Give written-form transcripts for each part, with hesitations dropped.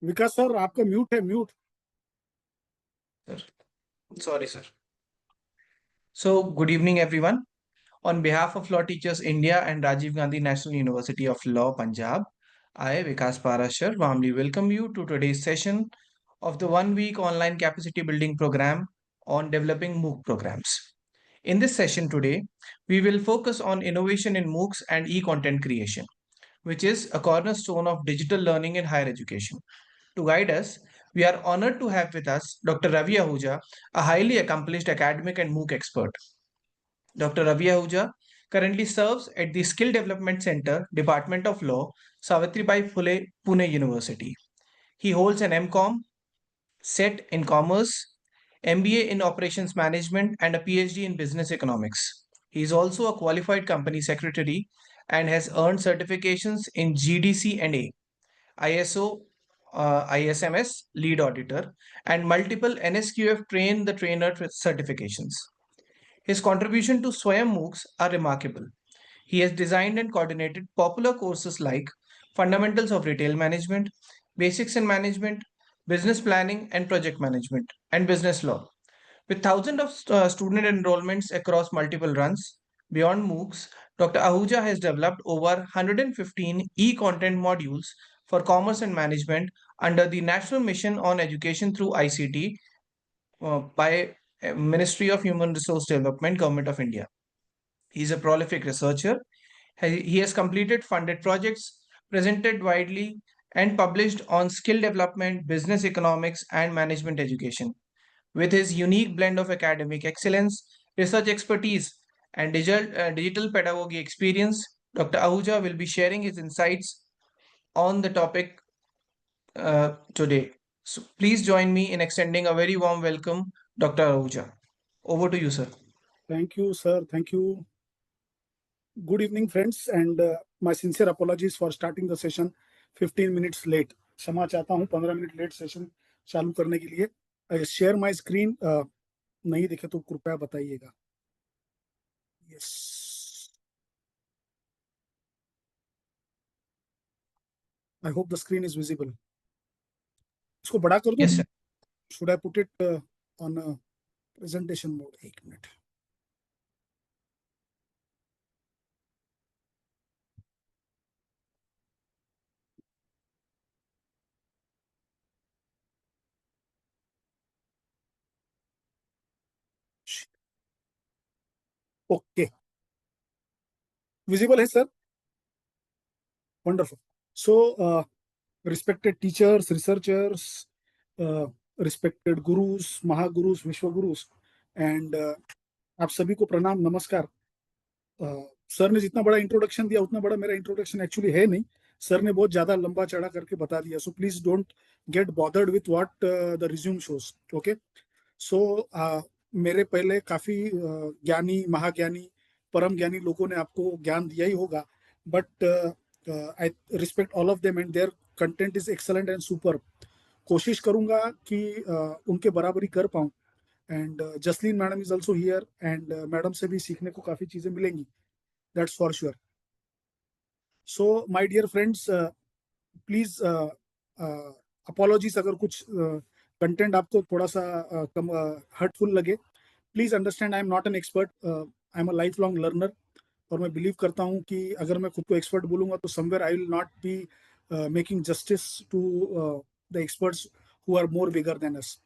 विकास sir, आपका mute है, mute. Sir. Sorry, sir. So, good evening, everyone. On behalf of Law Teachers India and Rajiv Gandhi National University of Law, Punjab, I, Vikas Parashar, warmly welcome you to today's session of the one-week online capacity building program on developing MOOC programs. In this session today, we will focus on innovation in MOOCs and e-content creation, which is a cornerstone of digital learning in higher education. To guide us, we are honored to have with us Dr. Ravi Ahuja, a highly accomplished academic and MOOC expert. Dr. Ravi Ahuja currently serves at the Skill Development Center, Department of Law, Savitribai Phule, Pune University. He holds an MCom, SET in Commerce, MBA in Operations Management, and a PhD in Business Economics. He is also a qualified company secretary and has earned certifications in GDC and A, ISO, ISMS lead auditor, and multiple NSQF train the trainer certifications. His contribution to Swayam MOOCs are remarkable. He has designed and coordinated popular courses like Fundamentals of Retail Management, Basics in Management, Business Planning and Project Management, and Business Law. With thousands of student enrollments across multiple runs, beyond MOOCs, Dr. Ahuja has developed over 115 e-content modules for commerce and management under the National Mission on Education through ICT by Ministry of Human Resource Development, Government of India. He is a prolific researcher. He has completed funded projects, presented widely, and published on skill development, business economics, and management education. With his unique blend of academic excellence, research expertise, and digital pedagogy experience, Dr. Ahuja will be sharing his insights on the topic today. So please join me in extending a very warm welcome, Dr. Ahuja. Over to you, sir. Thank you, sir. Thank you. Good evening, friends, and my sincere apologies for starting the session 15 minutes late. क्षमा चाहता हूँ 15 minute late session चालू करने के लिए. I share my screen. नहीं दिखे तो कृपया बताइएगा. Yes. I hope the screen is visible. इसको बड़ा कर दूँ? Yes, sir. Should I put it on presentation mode? एक मिनट. Okay. Visible है, sir? Wonderful. So, respected teachers, researchers, respected gurus, महागुरुस, विश्वगुरुस, and आप सभी को प्रणाम, नमस्कार. सर ने जितना बड़ा इंट्रोडक्शन दिया उतना बड़ा मेरा इंट्रोडक्शन एक्चुअली है नहीं. सर ने बहुत ज्यादा लंबा चढ़ा करके बता दिया. So please don't get bothered with what the resume shows. Okay. So मेरे पहले काफी ज्ञानी, महाज्ञानी, परम ज्ञानी लोगों ने आपको ज्ञान दिया ही होगा, but I respect all of them and their content is excellent and super. कोशिश करूंगा कि उनके बराबरी कर पाऊं. And Jasleen madam is also here, and madam से भी सीखने को काफी चीजें मिलेंगी, that's for sure. So my dear friends, please apologies अगर कुछ कंटेंट आपको थोड़ा सा कम हर्टफुल लगे. Please understand, I am not an expert, I am a life long learner. और मैं बिलीव करता हूँ कि अगर मैं खुद को एक्सपर्ट बोलूंगा तो somewhere I will not be making justice to the experts who are more bigger than us.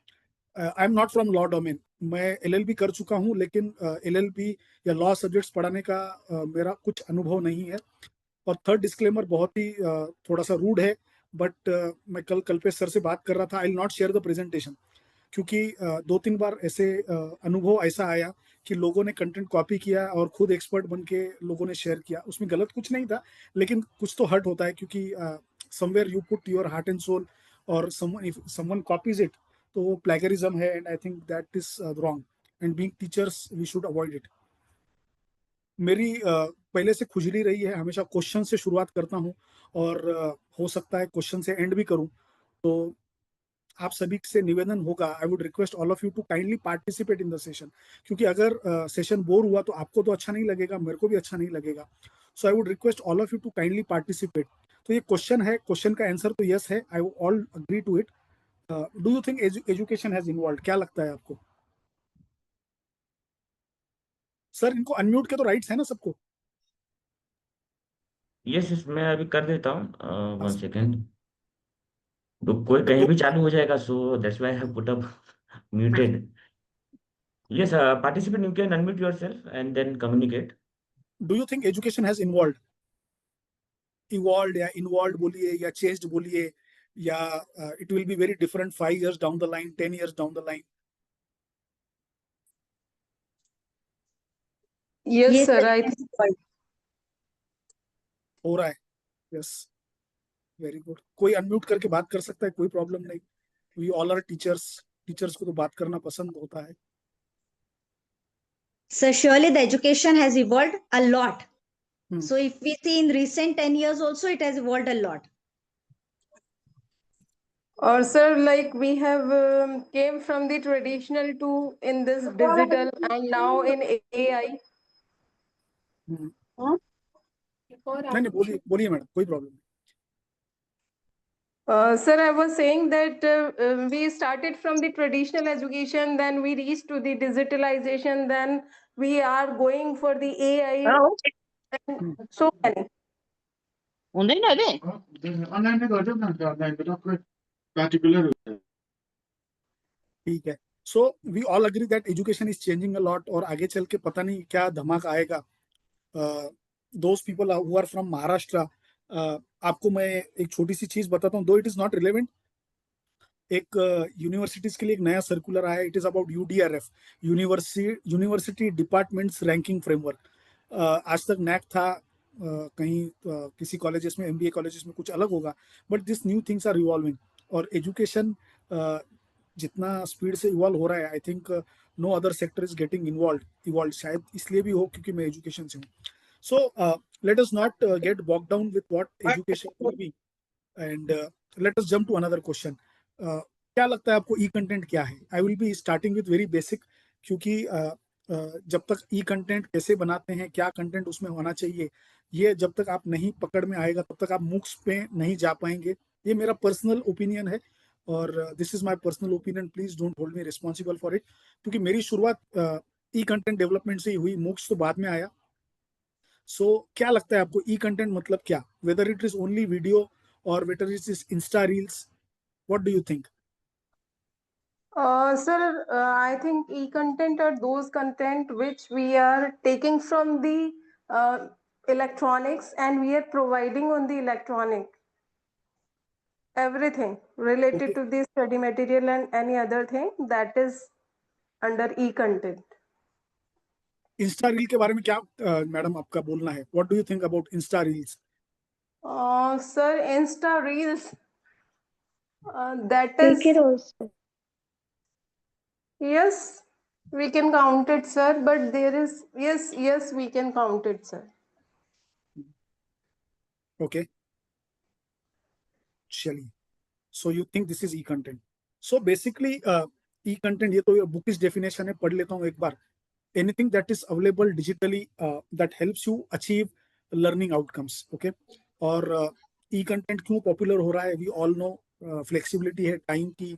I am not from law domain. मैं एलएलबी कर चुका हूँ, लेकिन एलएलबी या लॉ सब्जेक्ट्स पढ़ाने का मेरा कुछ अनुभव नहीं है. और थर्ड डिस्क्लेमर बहुत ही थोड़ा सा रूड है, बट मैं कल कल्पेश सर से बात कर रहा था. आई will not share the presentation, क्योंकि 2-3 बार ऐसे अनुभव ऐसा आया कि लोगों ने कंटेंट कॉपी किया और खुद एक्सपर्ट बन के लोगों ने शेयर किया. उसमें गलत कुछ नहीं था, लेकिन कुछ तो हर्ट होता है, क्योंकि somewhere you put your heart and soul और समवन कॉपीज इट, तो वो प्लेगरिज्म है. And I think that is wrong, and being teachers we should avoid it. मेरी पहले से खुजली रही है, हमेशा क्वेश्चन से शुरुआत करता हूँ, और हो सकता है क्वेश्चन से एंड भी करूँ. तो आप सभी से निवेदन होगा, I would request all of you to kindly participate in the session, क्योंकि अगर सेशन बोर हुआ तो आपको तो अच्छा नहीं लगेगा, मेरे को भी अच्छा नहीं लगेगा. So I would request all of you to kindly participate. तो ये क्वेश्चन है, क्वेश्चन का आंसर तो यस है, I all agree to it. Do you think education has involve? क्या लगता है आपको? सर इनको अनम्यूट के तो राइट्स है ना सबको? यस यस, मैं अभी कर देता हूँ, हाँ, 1 सेकेंड. तो कोई कहीं तो भी चालू हो जाएगा, so that's why I have put up muted. Yes, participant, you can unmute yourself and then communicate. Do you think education has involve? Evolve या इन्वॉल्व बोलिए या चेंज्ड बोलिए, या it will be very different 5 years down the line, 10 years down the line. Yes, sir. I think हो रहा है. Yes, very good. कोई unmute करके बात कर सकता है, कोई प्रॉब्लम नहीं. We all are teachers, teachers को तो बात करना पसंद होता है. So surely the education has evolved a lot. Hmm. So if we see in recent 10 years also, it has evolved a lot. or sir, like we have came from the traditional to in this digital and now in AI. Hmm. नहीं बोलिए बोलिए madam, कोई problem नहीं. Sir, I was saying that we started from the traditional education, then we reached to the digitalization, then we are going for the AI. And so many. ठीक है. So we all agree that education is changing a lot, और आगे चल के पता नहीं क्या धमाका आएगा. Those people who are from Maharashtra, आपको मैं एक छोटी सी चीज बताता हूँ, though it is not relevant. एक यूनिवर्सिटीज के लिए एक नया सर्कुलर आया. It is about UDRF, university departments ranking framework. आज तक नैक था, कहीं किसी कॉलेजेस में, एमबीए कॉलेजेस में कुछ अलग होगा, but this new things are evolving. और एजुकेशन जितना स्पीड से इवॉल्व हो रहा है, I think no other sector is getting evolve. शायद इसलिए भी हो क्योंकि मैं एजुकेशन से हूँ. So let us not get bog down with what education will be, and let us jump to another question. क्या लगता है आपको ई कंटेंट क्या है? I will be starting with very basic, क्योंकि जब तक ई कंटेंट कैसे बनाते हैं, क्या कंटेंट उसमें होना चाहिए, ये जब तक आप नहीं पकड़ में आएगा तब तक आप मूक्स पे नहीं जा पाएंगे. ये मेरा पर्सनल ओपिनियन है, और this is my personal opinion, please don't hold me responsible for it. क्योंकि मेरी शुरुआत ई कंटेंट डेवलपमेंट से ही हुई, मूक्स तो बाद में आया. सो क्या लगता है आपको ई कंटेंट मतलब क्या? Whether it is only video और whether it is Insta reels, what do you think? Sir, I think e-content are those content which we are taking from the electronics and we are providing on the electronic. Everything related Okay. to the study material and any other thing that is under e-content. Insta reel के बारे में क्या madam आपका बोलना है? What do you think about Insta reels? Sir, Insta Reels, that Take it is, also. yes, we can count it, sir, but there is, yes, we can count it, sir. Okay, चलिए. So you think this is e content. So basically e content, ये तो bookish definition है, पढ़ लेता हूँ एक बार. Anything that is available digitally that helps you achieve learning outcomes. Okay. और ई कंटेंट क्यों पॉपुलर हो रहा है? वी ऑल नो, फ्लेक्सिबिलिटी है टाइम की,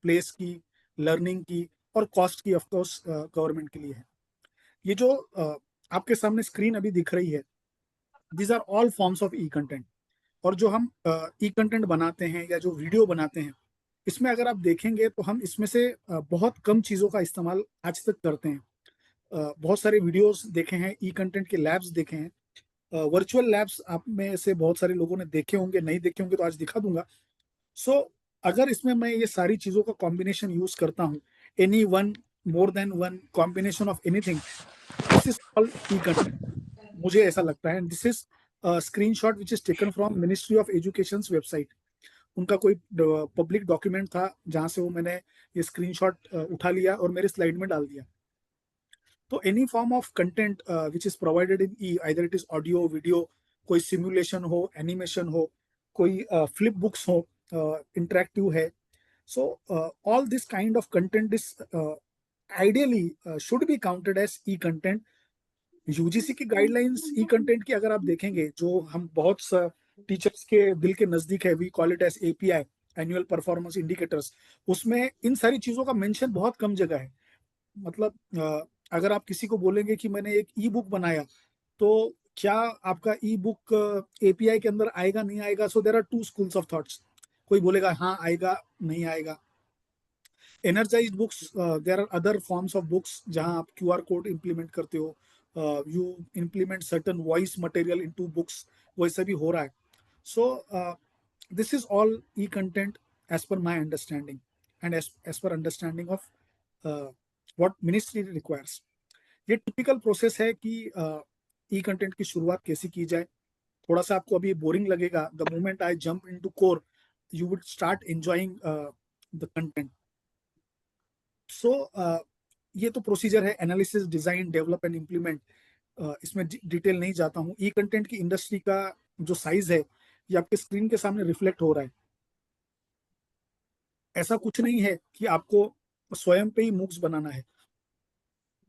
प्लेस की, लर्निंग की, और कॉस्ट की, ऑफकोर्स गवर्नमेंट के लिए है. ये जो आपके सामने स्क्रीन अभी दिख रही है, these are all forms of e content. और जो हम ई कंटेंट बनाते हैं या जो वीडियो बनाते हैं, इसमें अगर आप देखेंगे तो हम इसमें से बहुत कम चीज़ों का इस्तेमाल आज तक करते हैं. बहुत सारे वीडियोस देखे हैं, ई कंटेंट के लैब्स देखे हैं, वर्चुअल लैब्स आप में से बहुत सारे लोगों ने देखे होंगे, नहीं देखे होंगे तो आज दिखा दूंगा. सो अगर इसमें मैं ये सारी चीज़ों का कॉम्बिनेशन यूज करता हूँ, any one, more than one, combination of anything, this is called E content. मुझे ऐसा लगता है. This is screenshot which is taken from ministry of education website. उनका कोई पब्लिक डॉक्यूमेंट था जहां से वो मैंने ये स्क्रीनशॉट उठा लिया और मेरे स्लाइड में डाल दिया. तो any form of content which is provided in E, either it is audio, video, कोई सिमुलेशन हो, एनिमेशन हो, कोई फ्लिप बुक्स हो, इंटरेक्टिव है. So all this kind of content is ideally should be counted as e-content UGC की guidelines ई content की अगर आप देखेंगे, जो हम बहुत सा टीचर्स के दिल के नजदीक है, we call it as API, annual performance indicators, उसमें इन सारी चीजों का मेंशन बहुत कम जगह है। मतलब अगर आप किसी को बोलेंगे कि मैंने एक ई बुक बनाया, तो क्या आपका ई बुक एपीआई के अंदर आएगा नहीं आएगा? So there are two schools of thoughts. कोई बोलेगा हाँ आएगा, नहीं आएगा। Energize books, there are other forms of books जहां आप क्यूआर कोड इंप्लीमेंट करते हो, you implement certain voice material into books, वैसे भी हो रहा है। So this is all e content as per my understanding and as per understanding of what ministry requires. ये टिपिकल प्रोसेस है कि ई कंटेंट की शुरुआत कैसे की जाए। थोड़ा सा आपको अभी बोरिंग लगेगा, the moment I jump into core you would start enjoying the content. So ये तो प्रोसीजर है, analysis, design, develop and implement. इसमें डिटेल नहीं जाता हूँ। ई कंटेंट की इंडस्ट्री का जो साइज है ये आपके स्क्रीन के सामने रिफ्लेक्ट हो रहा है। ऐसा कुछ नहीं है कि आपको स्वयं पे ही मूक्स बनाना है।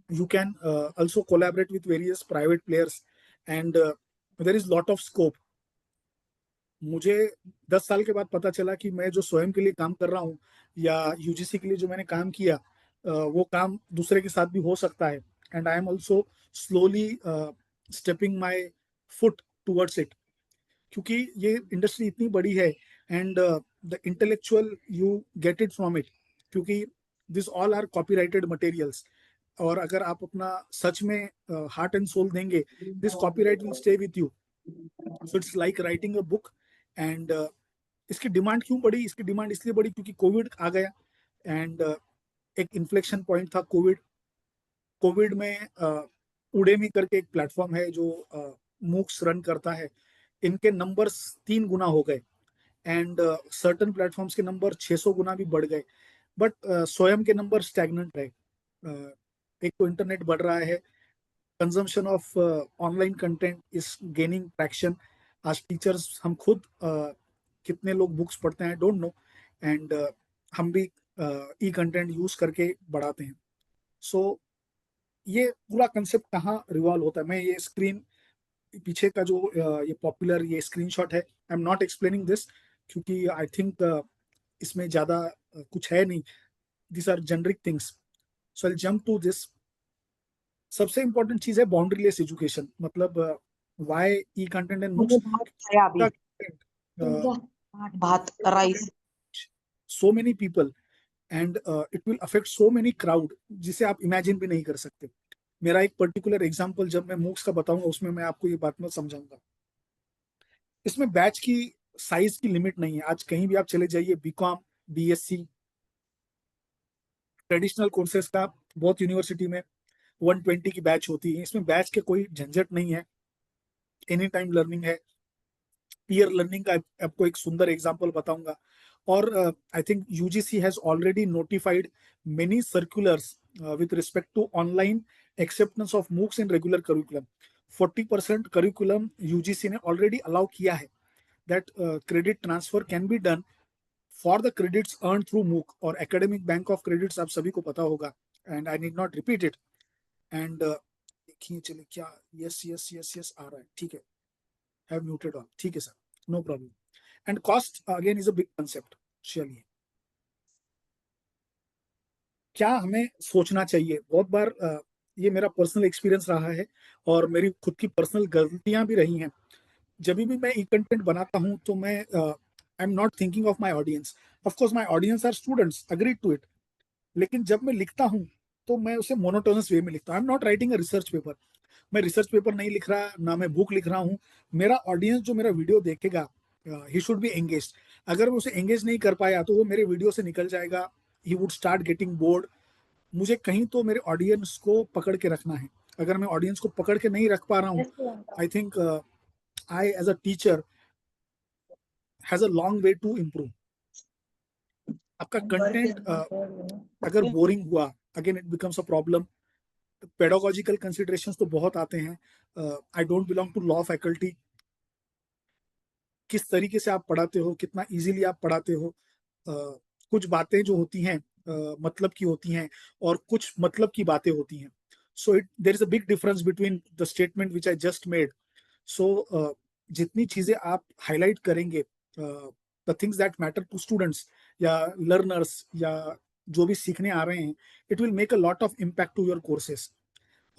you can also collaborate with various private players and there is lot of scope. मुझे 10 साल के बाद पता चला कि मैं जो स्वयं के लिए काम कर रहा हूँ या यूजीसी के लिए जो मैंने काम किया, वो काम दूसरे के साथ भी हो सकता है। And I am also slowly stepping my foot towards it, क्योंकि ये इंडस्ट्री इतनी बड़ी है and the intellectual you get it from it, क्योंकि this all are copyrighted materials. और अगर आप अपना सच में हार्ट एंड सोल देंगे, this copyright will stay with you. So it's like writing a book. And इसकी डिमांड क्यों बढ़ी? इसकी डिमांड इसलिए बढ़ी क्योंकि कोविड आ गया एंड एक इन्फ्लेक्शन पॉइंट था कोविड में। उडेमी करके एक प्लेटफॉर्म है जो मूक्स रन करता है, इनके नंबर्स 3 गुना हो गए एंड सर्टन प्लेटफॉर्म्स के नंबर 600 गुना भी बढ़ गए, बट स्वयं के नंबर स्टैग्नेंट रहे। एक तो इंटरनेट बढ़ रहा है, consumption of online content is gaining traction. आज टीचर्स हम खुद कितने लोग बुक्स पढ़ते हैं डोंट नो, एंड हम भी ई कंटेंट यूज करके बढ़ाते हैं। सो ये पूरा कंसेप्ट कहाँ रिवॉल्व होता है? मैं ये स्क्रीन पीछे का जो ये पॉपुलर ये स्क्रीनशॉट है, I am not explaining this क्योंकि आई थिंक इसमें ज्यादा कुछ है नहीं, this are generic things. So I jump to this. सबसे इंपॉर्टेंट चीज है बाउंड्रीलेस एजुकेशन। मतलब why e content and books, भात rice so many people and it will affect so many crowd जिसे आप इमेजिन भी नहीं कर सकते। मेरा एक पर्टिकुलर एग्जांपल जब मैं मूक्स का बताऊंगा उसमें मैं आपको ये बात में समझाऊंगा। इसमें बैच की साइज की लिमिट नहीं है। आज कहीं भी आप चले जाइए, बीकॉम, बीएससी, ट्रेडिशनल कोर्सेज का बहुत यूनिवर्सिटी में 120 की बैच होती है। इसमें बैच के कोई झंझट नहीं है, एनी टाइम लर्निंग है। पीयर लर्निंग का आपको एक सुंदर एग्जांपल बताऊंगा। और I think UGC has already notified many circulars with respect to online acceptance of MOOCs in regular curriculum. 40% curriculum UGC ने already allow किया है that credit transfer can be done for the credits earned through MOOC और academic bank of credits आप सभी को पता होगा and I need not repeat it. and देखिए चलिए क्या yes आ रहा है, ठीक है, have muted all, ठीक है sir, no problem. And cost again is a big concept. चलिए, क्या हमें सोचना चाहिए? बहुत बार ये मेरा पर्सनल एक्सपीरियंस रहा है और मेरी खुद की पर्सनल गलतियां भी रही हैं। जब भी मैं ई कंटेंट बनाता हूं तो मैं I am not thinking of my audience. Of course my audience are students, agreed to it, लेकिन जब मैं लिखता हूं तो मैं उसे मोनोटोनस वे में लिखता हूं। I am not writing a research paper. मैं रिसर्च पेपर नहीं लिख रहा, ना मैं बुक लिख रहा हूँ। मेरा ऑडियंस जो मेरा वीडियो देखेगा, ही शुड बी एंगेज्ड। अगर मैं उसे एंगेज नहीं कर पाया तो वो मेरे वीडियो से निकल जाएगा, he would start getting bored. मुझे कहीं तो मेरे ऑडियंस को पकड़ के रखना है। अगर मैं ऑडियंस को पकड़ के नहीं रख पा रहा हूँ, I think I as a teacher has a long way to improve. आपका कंटेंट अगर बोरिंग हुआ, again it becomes a problem. Pedagogical considerations तो बहुत आते हैं। I don't belong to law faculty. किस तरीके से आप पढ़ाते हो, कितना इजीली आप पढ़ाते हो। कुछ बातें जो होती हैं मतलब की होती हैं और कुछ मतलब की बातें होती हैं। So there is a big difference between the statement which I just made. So जितनी चीजें आप highlight करेंगे, the things that matter to students या learners या जो भी सीखने आ रहे हैं, it will make a lot of impact to your courses.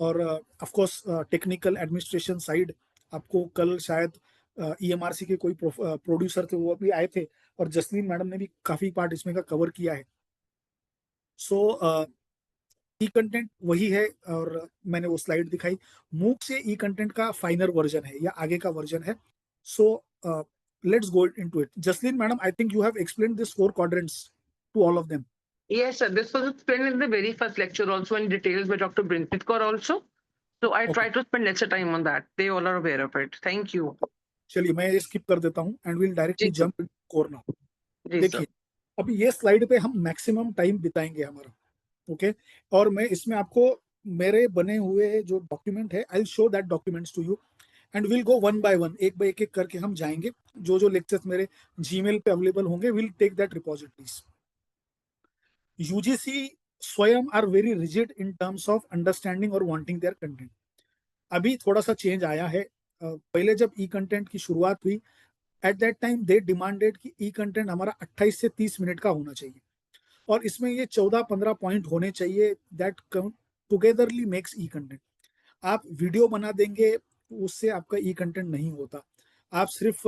और of course technical administration side, आपको कल शायद EMRC के कोई प्रोड्यूसर थे, वो भी आए थे, और जसलीन मैडम ने भी काफी पार्ट इसमें का कवर किया है. सो ई कंटेंट वही है, और मैंने वो स्लाइड दिखाई. मूक से ई कंटेंट का फाइनर वर्जन है या आगे का वर्जन है. So let's go into it. Jasleen madam, I think you have explained this 4 quadrants to all of them. Yes, sir. This was explained in the very first lecture also in details by Dr. Brinsit Kaur also. So I try to spend lesser time on that. They all are aware of it. Thank you. चलिए मैं ये skip कर देता हूँ and will directly jump into core now. जी देखिए, अभी ये स्लाइड पे हम मैक्सिमम टाइम बिताएंगे हमारा. ओके, और मैं इसमें आपको मेरे बने हुए जो डॉक्यूमेंट है, I will show that documents to you and will go one by one, एक बाय एक करके हम जाएंगे. जो जो लेक्चर्स मेरे जीमेल पे अवेलेबल होंगे, will take that repositories. UGC Swayam are very rigid in terms of understanding और वांटिंग देयर कंटेंट. अभी थोड़ा सा चेंज आया है. पहले जब ई कंटेंट की शुरुआत हुई, at that time they demanded कि ई कंटेंट हमारा 28 से 30 मिनट का होना चाहिए, और इसमें ये 14-15 पॉइंट होने चाहिए that togetherly makes E content. आप वीडियो बना देंगे, उससे आपका ई कंटेंट नहीं होता. आप सिर्फ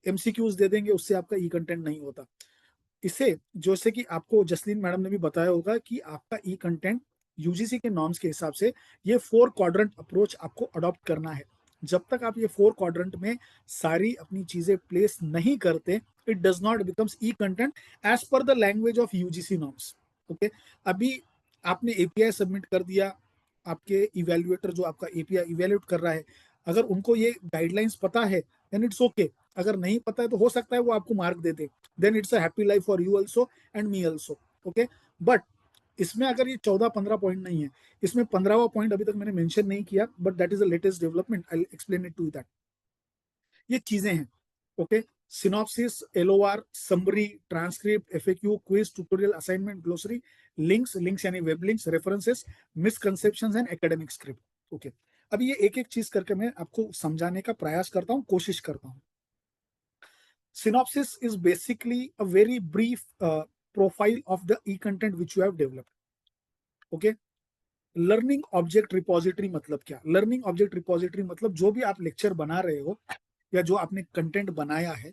एमसीक्यूज दे देंगे, उससे आपका ई कंटेंट नहीं होता. इसे जैसे कि आपको जसलीन मैडम ने भी बताया होगा कि आपका ई कंटेंट यूजीसी के नॉर्म्स के हिसाब से ये 4 क्वाड्रेंट अप्रोच आपको अडॉप्ट करना है. जब तक आप ये 4 क्वाड्रेंट में सारी अपनी चीजें प्लेस नहीं करते, it does not becomes e content as per the language of UGC norms. Okay, अभी आपने एपीआई सबमिट कर दिया, आपके इवेल्युएटर जो आपका एपीआई इवेल्युएट कर रहा है, अगर उनको ये गाइडलाइंस पता है देन इट्स ओके. अगर नहीं पता है तो हो सकता है वो आपको मार्क दे दे, then it's a happy life for you also and me also. Okay, but इसमें अगर ये 14-15 पॉइंट नहीं है, इसमें 15वां पॉइंट अभी तक मैंने मेंशन नहीं किया, but that is the latest development. I will explain it to that. ये चीजें हैं. Okay, synopsis, LOR, summary, transcript, FAQ, quiz, tutorial, assignment, glossary, links यानी web links, references, misconceptions and academic script. Okay, अभी ये एक एक चीज करके मैं आपको समझाने का प्रयास करता हूँ, कोशिश करता हूँ. Synopsis is basically a very brief profile of the e-content which you have developed. Okay, learning object repository मतलब क्या? लर्निंग ऑब्जेक्ट रिपोजिटरी मतलब जो भी आप लेक्चर बना रहे हो या जो आपने कंटेंट बनाया है,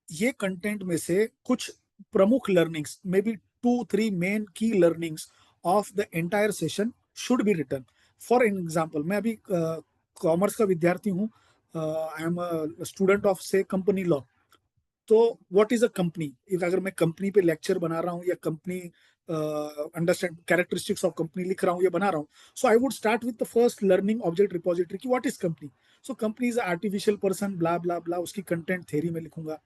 ये कंटेंट में से कुछ प्रमुख लर्निंग्स, मे बी 2-3 मेन की learnings of the entire session should be written. For example, मैं अभी कॉमर्स का विद्यार्थी हूँ, I am a student of say company law. तो व्हाट इज अ कंपनी? अगर मैं कंपनी पे लेक्चर बना रहा हूँ या company understand characteristics of company लिख रहा हूँ या बना रहा हूँ, so I would start with the first learning object repository की what is company. So company is artificial person, bla blah bla, उसकी कंटेंट थ्योरी में लिखूंगा.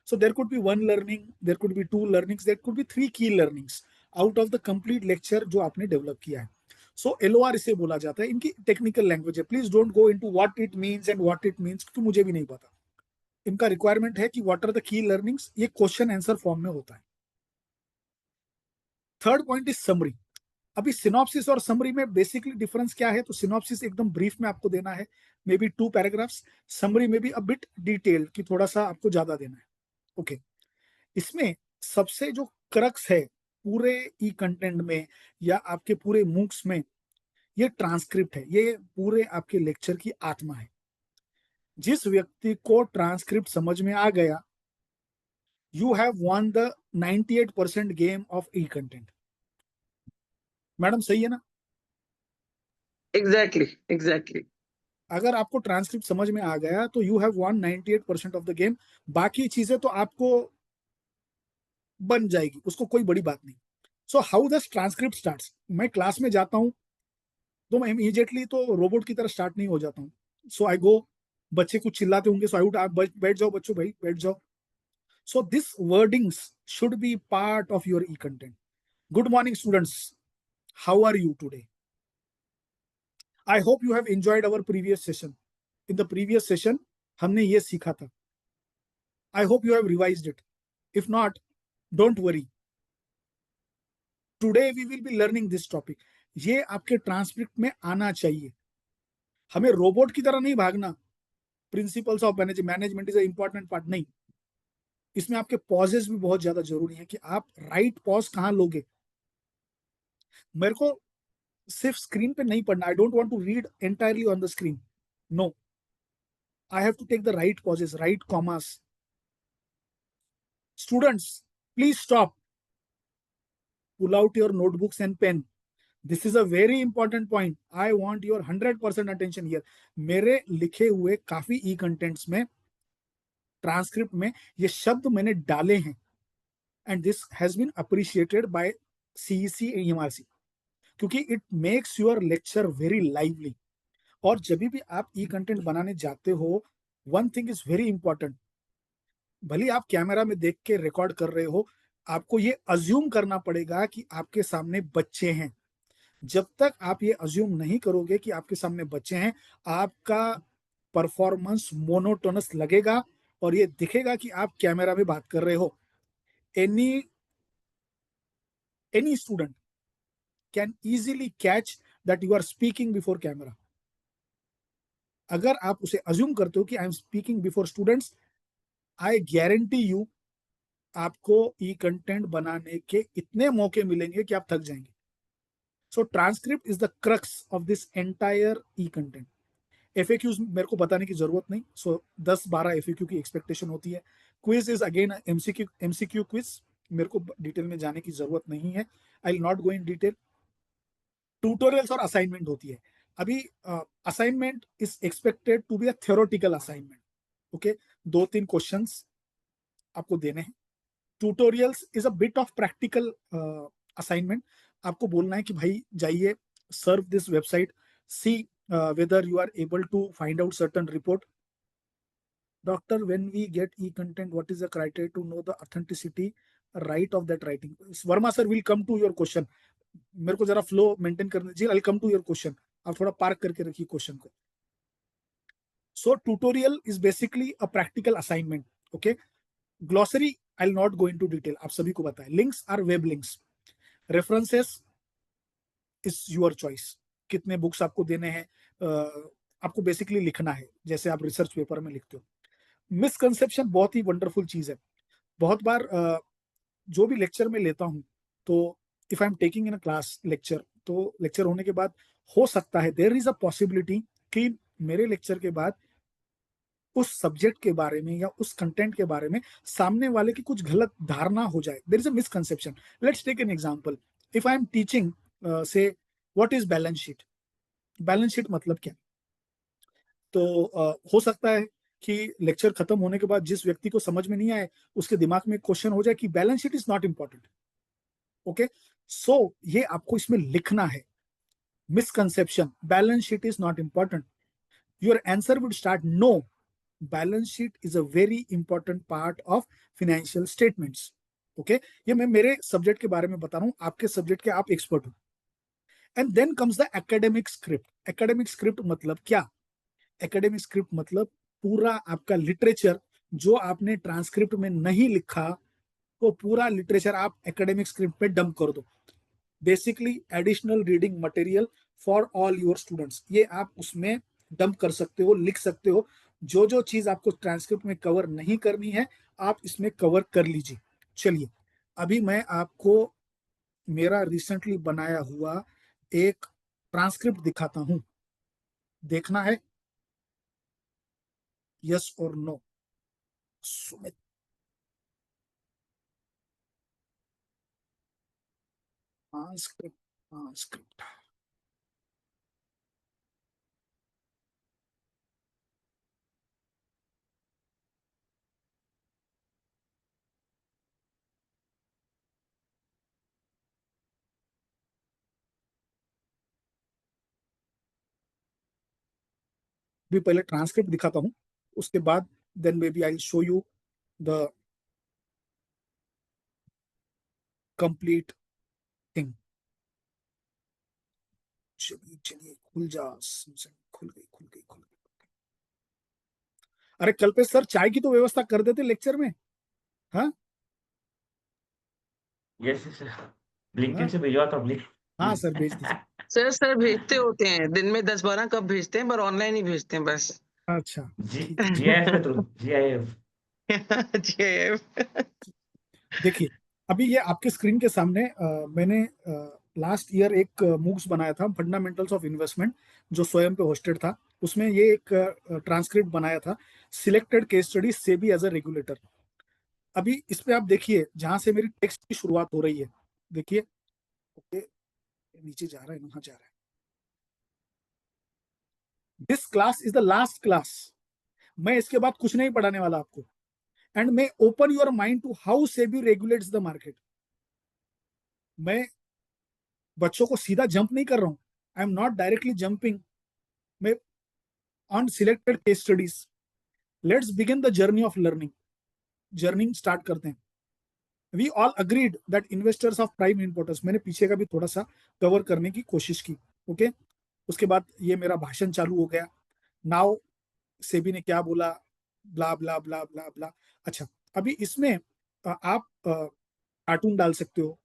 So there could be 1 learning, there could be 2 learnings, there could be 3 key learnings out of the complete lecture जो आपने develop किया है. So LOR इसे बोला जाता है. इनकी टेक्निकल लैंग्वेज है. Please don't go into what it means and what it means, क्योंकि मुझे भी नहीं पता. इनका रिक्वायरमेंट है कि what are the key learnings, ये क्वेश्चन आंसर फॉर्म में होता है. Third point is summary. अभी सिनॉप्सिस और समरी में बेसिकली डिफरेंस क्या है? तो सिनॉप्सिस एकदम ब्रीफ में आपको देना है, मे बी 2 पैराग्राफ्स. समरी में भी अ बिट डिटेल की थोड़ा सा आपको ज्यादा देना है. ओके, इसमें सबसे जो क्रक्स है पूरे ई कंटेंट में या आपके पूरे मूक्स में, ये ट्रांसक्रिप्ट है. ये पूरे आपके लेक्चर की आत्मा है. जिस व्यक्ति को ट्रांसक्रिप्ट समझ में आ गया, you have won the 98% game of e content. Madam सही है ना? एग्जैक्टली. अगर आपको ट्रांसक्रिप्ट समझ में आ गया तो you have von 98% of the game. बाकी चीजें तो आपको बन जाएगी, उसको कोई बड़ी बात नहीं. So how the transcript starts? मैं क्लास में जाता हूं तो मैं इमीडिएटली तो रोबोट की तरह स्टार्ट नहीं हो जाता हूं. सो आई गो, बच्चे कुछ चिल्लाते होंगे, सो आई वुड बैठ जाओ बच्चों, भाई बैठ जाओ. So this wordings should be part of your e content. Good morning students, how are you today? I hope you have enjoyed our previous session. In the previous session हमने ये सीखा था. I hope you have revised it. If not, don't worry. Today we will be learning this topic. ये आपके transcript में आना चाहिए। हमें रोबोट की तरह नहीं भागना, principles of management is a important part, नहीं, इसमें आपके पॉजेस भी बहुत ज्यादा जरूरी है कि आप राइट पॉज कहां लोगे। मेरे को सिर्फ स्क्रीन पे नहीं पढ़ना, I don't want to read entirely on the screen, no, I have to take the right pauses, right commas. Students please stop, pull out your notebooks and pen. This is a very important point. I want your 100% attention here. मेरे लिखे हुए काफी ई contents में, transcript में ये शब्द मैंने डाले हैं, and this has been appreciated by CEC EMRC, क्योंकि it makes your lecture very lively. और जब भी आप ई कंटेंट बनाने जाते हो, one thing is very important, भले आप कैमरा में देख के रिकॉर्ड कर रहे हो, आपको ये अज्यूम करना पड़ेगा कि आपके सामने बच्चे हैं। जब तक आप ये अज्यूम नहीं करोगे कि आपके सामने बच्चे हैं, आपका परफॉर्मेंस मोनोटोनस लगेगा और ये दिखेगा कि आप कैमरा में बात कर रहे हो। Any student can easily catch that you are speaking before camera. अगर आप उसे अज्यूम करते हो कि I am speaking before students, I guarantee you आपको ई कंटेंट बनाने के इतने मौके मिलेंगे कि आप थक जाएंगे। So transcript is the crux of this entire e content. FAQs मेरे को बताने की जरूरत नहीं, सो 10-12 FAQ की एक्सपेक्टेशन होती है। Quiz is again MCQ quiz, मेरे को डिटेल में जाने की जरूरत नहीं है, I will not go in detail. Tutorials और असाइनमेंट होती है। अभी assignment is expected to be a theoretical assignment, okay, 2-3 questions आपको देने हैं। Tutorials is a bit of practical assignment. आपको बोलना है कि भाई जाइए, surf this website, see whether you are able to find out certain report. Doctor, when we get e-content, what is the criteria to know the authenticity right of that writing? Verma sir will come to your question. मेरे को जरा flow maintain करने दीजिए, I'll come to your question. आप थोड़ा park करके रखिए question को। So tutorial is basically a practical assignment, okay? Glossary I'll not go into detail, आप सभी को बताएं। Links are web links. References is your choice, कितने बुक्स आपको देने हैं, आपको बेसिकली लिखना है जैसे आप रिसर्च पेपर में लिखते हो। मिसकंसेप्शन बहुत ही वंडरफुल चीज है। बहुत बार जो भी लेक्चर में लेता हूं, तो if I am taking in a class lecture, तो लेक्चर होने के बाद हो सकता है, देयर इज अ पॉसिबिलिटी कि मेरे लेक्चर के बाद उस सब्जेक्ट के बारे में या उस कंटेंट के बारे में सामने वाले की कुछ गलत धारणा हो जाए। There is a misconception. Let's take an example. If I am teaching say what is balance sheet, balance sheet मतलब क्या, तो हो सकता है कि लेक्चर खत्म होने के बाद जिस व्यक्ति को समझ में नहीं आए, उसके दिमाग में क्वेश्चन हो जाए कि balance sheet is not important, okay. सो ये आपको इसमें लिखना है, misconception, balance sheet is not important. Your answer would start, no, balance sheet is a very important part of financial statements, okay. ये मैं मेरे सब्जेक्ट के बारे में बता रहा हूं, आपके सब्जेक्ट के आप एक्सपर्ट हो। And then comes the academic script. Academic script मतलब क्या? एकेडमिक स्क्रिप्ट मतलब पूरा आपका लिटरेचर जो आपने ट्रांसक्रिप्ट में नहीं लिखा, वो पूरा लिटरेचर आप एकेडमिक स्क्रिप्ट पे डंप कर दो। Basically additional reading material for all your students, ये आप उसमें डंप कर सकते हो, लिख सकते हो। जो जो चीज आपको ट्रांसक्रिप्ट में कवर नहीं करनी है, आप इसमें कवर कर लीजिए। चलिए, अभी मैं आपको मेरा रिसेंटली बनाया हुआ एक ट्रांसक्रिप्ट दिखाता हूं, देखना है यस और नो? सुमित, स्क्रिप्ट भी पहले ट्रांसक्रिप्ट दिखाता हूं, उसके बाद then maybe I show you the complete thing. चलिए चलिए, खुल जा, खुल गई खुल गई खुल गई। अरे कल्पेश सर, चाय की तो व्यवस्था कर देते लेक्चर में, हाँ? Yes, sir. ब्लिंकिट से भिजवा तो ब्लिंक। हाँ सर, भेज दीजिए। सर भेजते होते हैं दिन में 10-12 कप भेजते हैं, पर ऑनलाइन ही भेजते हैं बस। अच्छा, ठीक है। GIF के थ्रू, GIF। देखिए, अभी ये आपके स्क्रीन के सामने मैंने लास्ट ईयर एक मूव्स बनाया था, फंडामेंटल्स ऑफ इन्वेस्टमेंट, जो स्वयं पे होस्टेड था। उसमें ये एक ट्रांसक्रिप्ट बनाया था, selected case study SEBI as a regulator. अभी इस पे आप देखिए, जहां से मेरी टेक्स्ट की शुरुआत हो रही है, देखिए, ओके, नीचे जा रहा है, वहां जा रहा है। This class is the last class. मैं इसके बाद कुछ नहीं पढ़ाने वाला आपको। And may open your mind to how SEBI regulates the market. मैं बच्चों को सीधा जंप नहीं कर रहा हूं, I am not directly jumping. मैं on selected case studies, let's begin the journey of learning. Journey start करते हैं। We all agreed that investors of prime importance, मैंने पीछे का भी थोड़ा सा कवर करने की कोशिश की, ओके। उसके बाद ये मेरा भाषण चालू हो गया। नाउ सेबी ने क्या बोला, ब्ला ब्ला ब्ला ब्ला ब्ला। अच्छा, अभी इसमें आप कार्टून डाल सकते हो,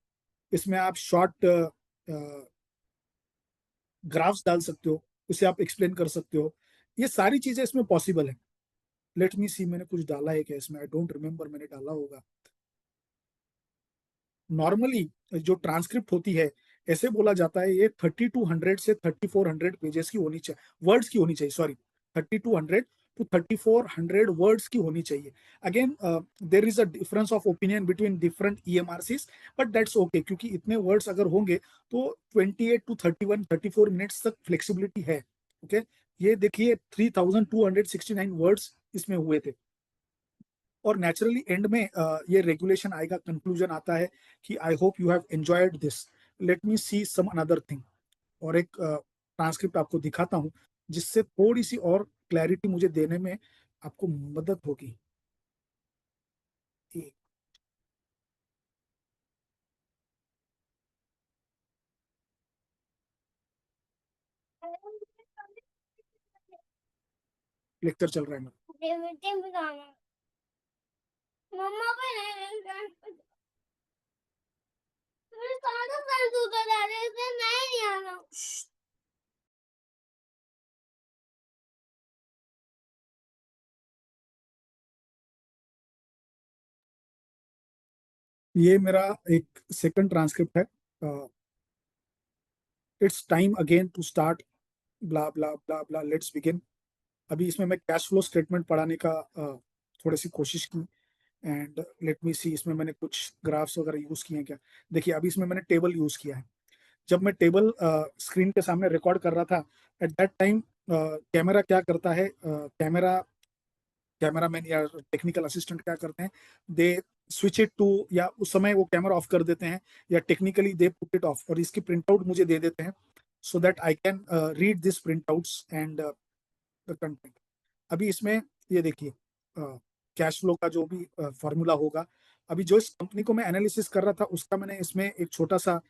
इसमें आप शॉर्ट ग्राफ्स डाल सकते हो, उसे आप एक्सप्लेन कर सकते हो। ये सारी चीजें इसमें पॉसिबल है। लेट मी सी, मैंने कुछ डाला है क्या इसमें, आई डोंट रिमेम्बर, मैंने डाला होगा। नॉर्मली जो ट्रांसक्रिप्ट होती है, ऐसे बोला जाता है, ये 3200 से 3400 पेजेस की होनी चाहिए, वर्ड्स की होनी चाहिए, सॉरी, 3200 to 3400 वर्ड्स की होनी चाहिए। Again there is a difference of opinion between different EMRCs, but that's okay, क्योंकि इतने वर्ड्स अगर होंगे तो 28 to 31 34 मिनट्स तक फ्लेक्सिबिलिटी है, ओके। ये देखिए 3269 वर्ड्स इसमें हुए थे। और नेचुरली एंड में ये रेगुलेशन आएगा, कंक्लूजन आता है कि I hope you have enjoyed this, let me see some another thing. और एक ट्रांसक्रिप्ट आपको दिखाता हूं, जिससे थोड़ी सी और क्लैरिटी मुझे देने में आपको मदद होगी। लेक्चर चल रहा है मेरा। ये मेरा एक सेकंड ट्रांसक्रिप्ट है। It's time again to start, blah blah blah blah, let's begin. अभी इसमें मैं कैश फ्लो स्टेटमेंट पढ़ाने का थोड़ी सी कोशिश की। एंड लेट मी सी, इसमें मैंने कुछ ग्राफ्स वगैरह यूज किए हैं क्या। देखिए, अभी इसमें मैंने टेबल यूज किया है। जब मैं टेबल स्क्रीन के सामने रिकॉर्ड कर रहा था, एट दैट टाइम कैमरा क्या करता है, कैमरामैन या टेक्निकल असिस्टेंट क्या करते हैं, दे स्विच इट टू, या उस समय वो कैमरा ऑफ कर देते हैं, या technically they put it of, और इसकी प्रिंट आउट मुझे दे देते हैं, so that I can read this print outs and the content. अभी इसमें ये देखिए, कैश फ्लो का जो भी फॉर्मूला होगा, अभी जो इस कंपनी को मैं एनालिसिस कर रहा था, उसका मैंने इसमें एक छोटा सा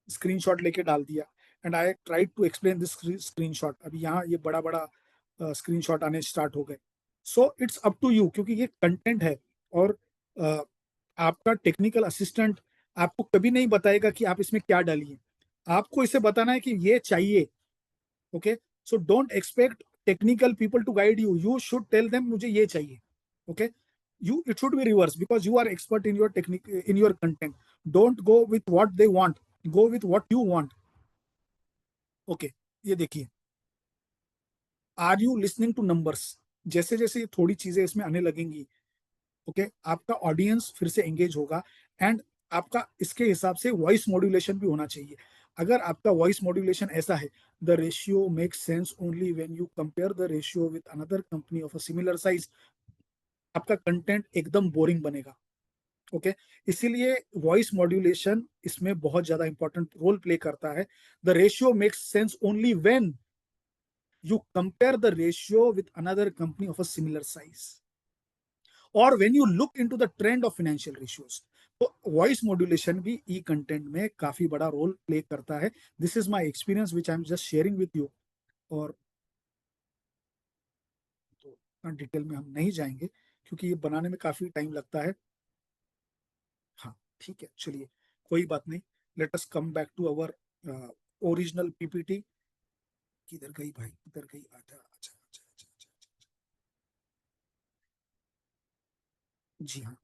स्क्रीनशॉट लेके डाल दिया। And I try to explain this screenshot. अभी यहाँ ये बड़ा बड़ा स्क्रीनशॉट आने स्टार्ट हो गए। So it's up to you, क्योंकि ये कंटेंट है, और आपका टेक्निकल असिस्टेंट आपको कभी नहीं बताएगा कि आप इसमें क्या डालिए। आपको इसे बताना है कि ये चाहिए, okay. So don't expect technical people to guide you, you should tell them मुझे ये चाहिए, okay. You, it should be reverse, because you are expert in your technique, in your content. Don't go with what they want, go with what you want, okay. ये देखिए, are you listening to numbers. जैसे जैसे थोड़ी चीजें इसमें आने लगेंगी, okay, आपका ऑडियंस फिर से एंगेज होगा। एंड आपका इसके हिसाब से वॉइस मॉड्यूलेशन भी होना चाहिए। अगर आपका वॉइस मॉड्यूलेशन ऐसा है, the ratio makes sense only when you compare the ratio with another company of a similar size, आपका कंटेंट एकदम बोरिंग बनेगा, ओके। इसीलिए वॉइस मॉड्यूलेशन इसमें बहुत ज्यादा इंपॉर्टेंट रोल प्ले करता है। The ratio makes sense only when you compare the ratio with another company of a similar size, or when you look into the trend of financial ratios. तो voice modulation भी ई content में काफी बड़ा role play करता है। This is my experience which I am just sharing with you. और तो detail में हम नहीं जाएंगे, क्योंकि ये बनाने में काफी टाइम लगता है। हाँ, ठीक है, चलिए, कोई बात नहीं, let us come back to our original PPT. किधर गई भाई, किधर गई? अच्छा अच्छा अच्छा अच्छा अच्छा, जी हाँ,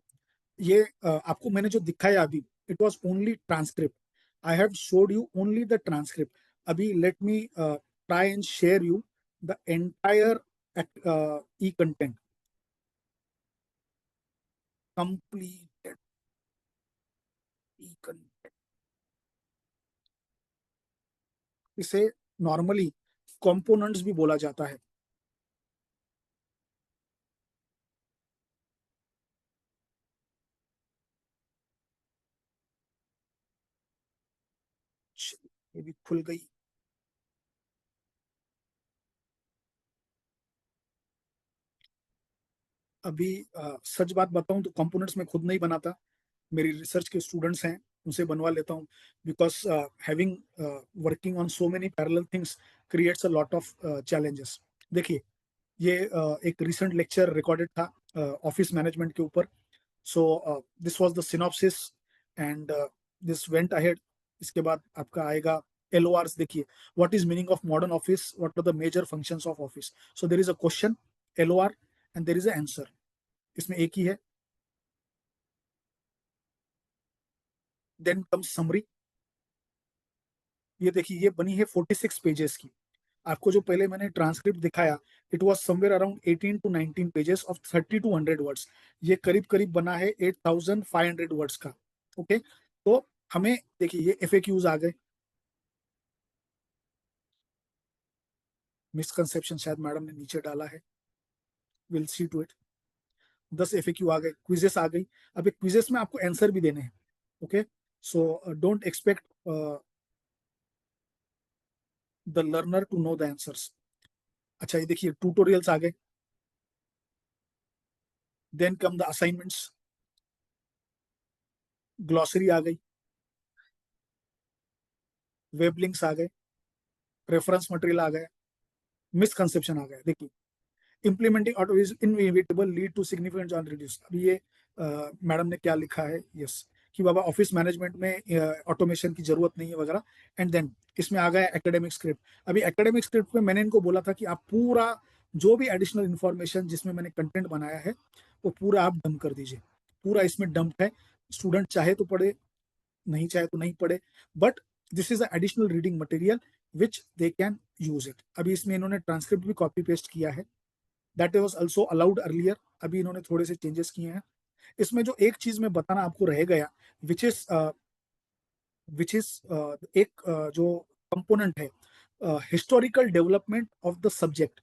ये आपको मैंने जो दिखाया अभी, it was only transcript. I have shown you only the transcript. अभी let me try and share you the entire e content completed e content. इसे नॉर्मली कंपोनेंट्स भी बोला जाता है। ये भी खुल गई। अभी सच बात बताऊं तो कंपोनेंट्स मैं खुद नहीं बनाता, मेरी रिसर्च के स्टूडेंट्स हैं, उनसे बनवा लेता हूं, because having working on so many parallel things creates a lot of challenges. देखिए, ये एक रिसेंट लेक्चर रिकॉर्डेड था ऑफिस मैनेजमेंट के ऊपर। So this was the synopsis and this went ahead. इसके बाद आपका आएगा LORs। देखिए, what is meaning of modern office, what are the major functions of office. So there is a question, LOR, and there is a answer. इसमें एक ही है। Then comes summary. ये देखिए, ये बनी है 46 पेजेस की। आपको जो पहले मैंने ट्रांसक्रिप्ट दिखाया, it was somewhere around 18 to 19 pages of 30 to 100 words. ये करीब करीब बना है 8500 वर्ड्स का। ओके, तो हमें देखिए, ये FAQs आ गए। मिसकंसेप्शन शायद मैडम ने नीचे डाला है, will see to it. 10 FAQ आ गए, क्विजेस आ गई। अब क्विजेस में आपको आंसर भी देने हैं। Okay, so don't expect the learner to know the answers. अच्छा, ये देखिए, ट्यूटोरियल्स आ गए। Then come the assignments, glossary आ गई, वेब लिंक्स आ गए, रेफरेंस मटेरियल आ गया, मिसकंसेप्शन आ गया। देखिए, implementing auto is inevitable lead to significant job reduce। अभी ये मैडम ने क्या लिखा है, यस, कि बाबा ऑफिस मैनेजमेंट में ऑटोमेशन की जरूरत नहीं है वगैरह। एंड देन इसमें आ गया एकेडमिक स्क्रिप्ट। अभी एकेडमिक स्क्रिप्ट में मैंने इनको बोला था कि आप पूरा जो भी एडिशनल इंफॉर्मेशन जिसमें मैंने कंटेंट बनाया है वो पूरा आप डंप कर दीजिए। पूरा इसमें डंप है, स्टूडेंट चाहे तो पढ़े, नहीं चाहे तो नहीं पढ़े, but this is additional reading material which they can use it. अभी इसमें इन्होंने ट्रांसक्रिप्ट भी कॉपी पेस्ट किया है, that was also allowed earlier. अभी इन्होंने थोड़े से चेंजेस किए हैं। इसमें जो एक चीज मैं बताना आपको रह गया, विच इज एक जो कंपोनेंट है, historical development of the subject.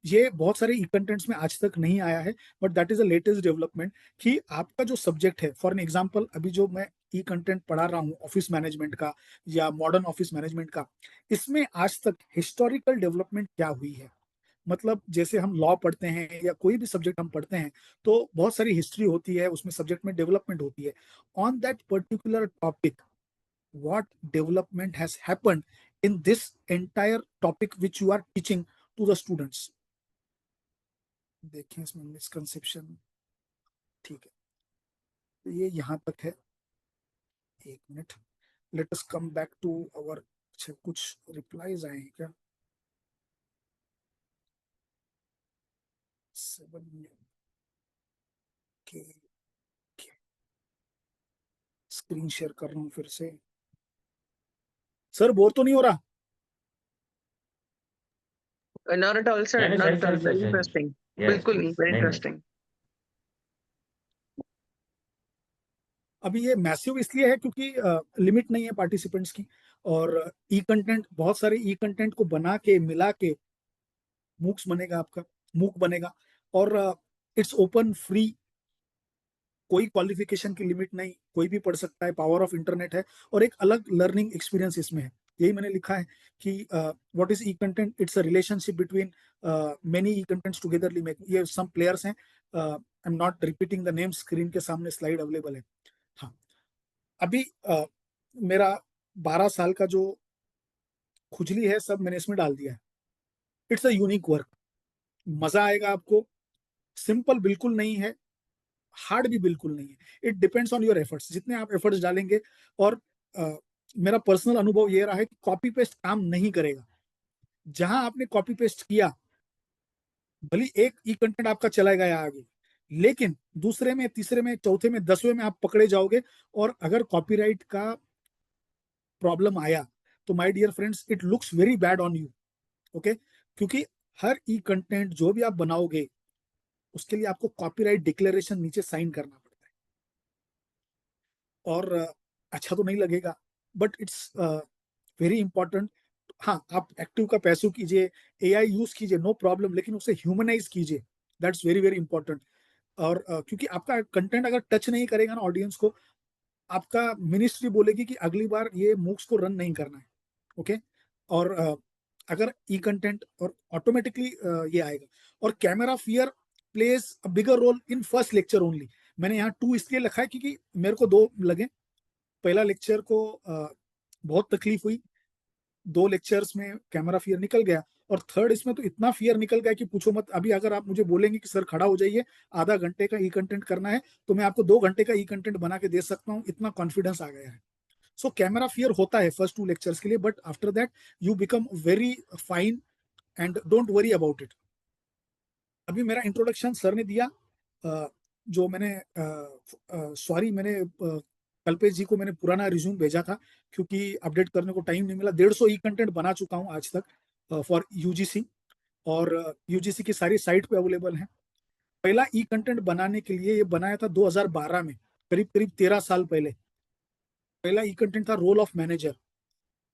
ये बहुत सारे ई कंटेंट्स में आज तक नहीं आया है, but that is a latest development कि आपका जो सब्जेक्ट है, फॉर एन एग्जांपल अभी जो मैं ई कंटेंट पढ़ा रहा हूँ ऑफिस मैनेजमेंट का या मॉडर्न ऑफिस मैनेजमेंट का, इसमें आज तक हिस्टोरिकल डेवलपमेंट क्या हुई है। मतलब जैसे हम लॉ पढ़ते हैं या कोई भी सब्जेक्ट हम पढ़ते हैं, तो बहुत सारी हिस्ट्री होती है, उसमें सब्जेक्ट में डेवलपमेंट होती है। On that particular topic, what development has happened in this entire topic which you are teaching to the students। देखें इसमें मिसकंसेप्शन, ठीक है, तो ये यहां तक है। एक minute, let us come back to our. अच्छा, कुछ रिप्लाईज आए हैं क्या? 7 के स्क्रीन शेयर कर रहा हूं फिर से। सर, बोर तो नहीं हो रहा? Not at all, sir. नहीं Not सही at all. सही Very सही interesting. यस बिल्कुल नहीं, very नहीं नहीं interesting. अभी ये मैसिव इसलिए है क्योंकि लिमिट नहीं है पार्टिसिपेंट्स की, और ई कंटेंट, बहुत सारे ई कंटेंट को बना के मिला के मूक्स बनेगा, आपका मूक बनेगा। और इट्स ओपन फ्री, कोई क्वालिफिकेशन की लिमिट नहीं, कोई भी पढ़ सकता है, पावर ऑफ इंटरनेट है, और एक अलग लर्निंग एक्सपीरियंस इसमें है। यही मैंने लिखा है कि what is e content, it's a relationship between many E contents togetherly make. ये सम प्लेयर्स हैं, आई am not repeating the name, screen के सामने स्लाइड अवेलेबल है। हाँ, अभी मेरा 12 साल का जो खुजली है सब मैंने इसमें डाल दिया है। इट्स अ यूनिक वर्क, मजा आएगा आपको। सिंपल बिल्कुल नहीं है, हार्ड भी बिल्कुल नहीं है. It depends on your efforts. जितने आप एफर्ट्स डालेंगे, और मेरा पर्सनल अनुभव ये रहा है कि कॉपी पेस्ट काम नहीं करेगा. जहां आपने कॉपी पेस्ट किया, भले एक ई कंटेंट आपका चला गया आगे, लेकिन दूसरे में, तीसरे में, चौथे में, 10वें में आप पकड़े जाओगे. और अगर कॉपीराइट का प्रॉब्लम आया तो my dear friends, it looks very bad on you. Okay, क्योंकि हर ई कंटेंट जो भी आप बनाओगे, उसके लिए आपको कॉपीराइट डिक्लेरेशन नीचे साइन करना पड़ता है. और अच्छा तो नहीं लगेगा, बट इट्स वेरी इंपॉर्टेंट. हाँ, आप एक्टिव का पैसिव कीजिए, एआई यूज कीजिए, नो प्रॉब्लम, लेकिन उसे ह्यूमनाइज कीजिए. That's very very important. और क्योंकि आपका कंटेंट अगर टच नहीं करेगा ना ऑडियंस को, आपका मिनिस्ट्री बोलेगी कि अगली बार ये मूक्स को रन नहीं करना है. ओके, और अगर ई कंटेंट, और ऑटोमेटिकली ये आएगा. और camera fear plays a bigger role in first lecture only. मैंने यहाँ 2 इसलिए लिखा है क्योंकि मेरे को 2 लगे. पहला लेक्चर को बहुत तकलीफ हुई, 2 लेक्चर्स में कैमरा फियर निकल गया, और थर्ड इसमें तो इतना फियर निकल गया कि पूछो मत. अभी अगर आप मुझे बोलेंगे कि सर खड़ा हो जाइए, आधा घंटे का ई कंटेंट करना है, तो मैं आपको 2 घंटे का ई कंटेंट बना के दे सकता हूँ. इतना कॉन्फिडेंस आ गया है. सो कैमरा फियर होता है फर्स्ट 2 लेक्चर्स के लिए, but after that you become very fine and don't worry about it. अभी मेरा इंट्रोडक्शन सर ने दिया. जो मैंने सॉरी, मैंने कल्पेश जी को मैंने पुराना रिज्यूम भेजा था, क्योंकि अपडेट करने को टाइम नहीं मिला. 150 ई कंटेंट बना चुका हूँ आज तक फॉर यूजीसी, और यूजीसी की सारी साइट पे अवेलेबल है. पहला ई कंटेंट बनाने के लिए ये बनाया था 2012 में, करीब करीब 13 साल पहले. पहला ई कंटेंट था रोल ऑफ मैनेजर.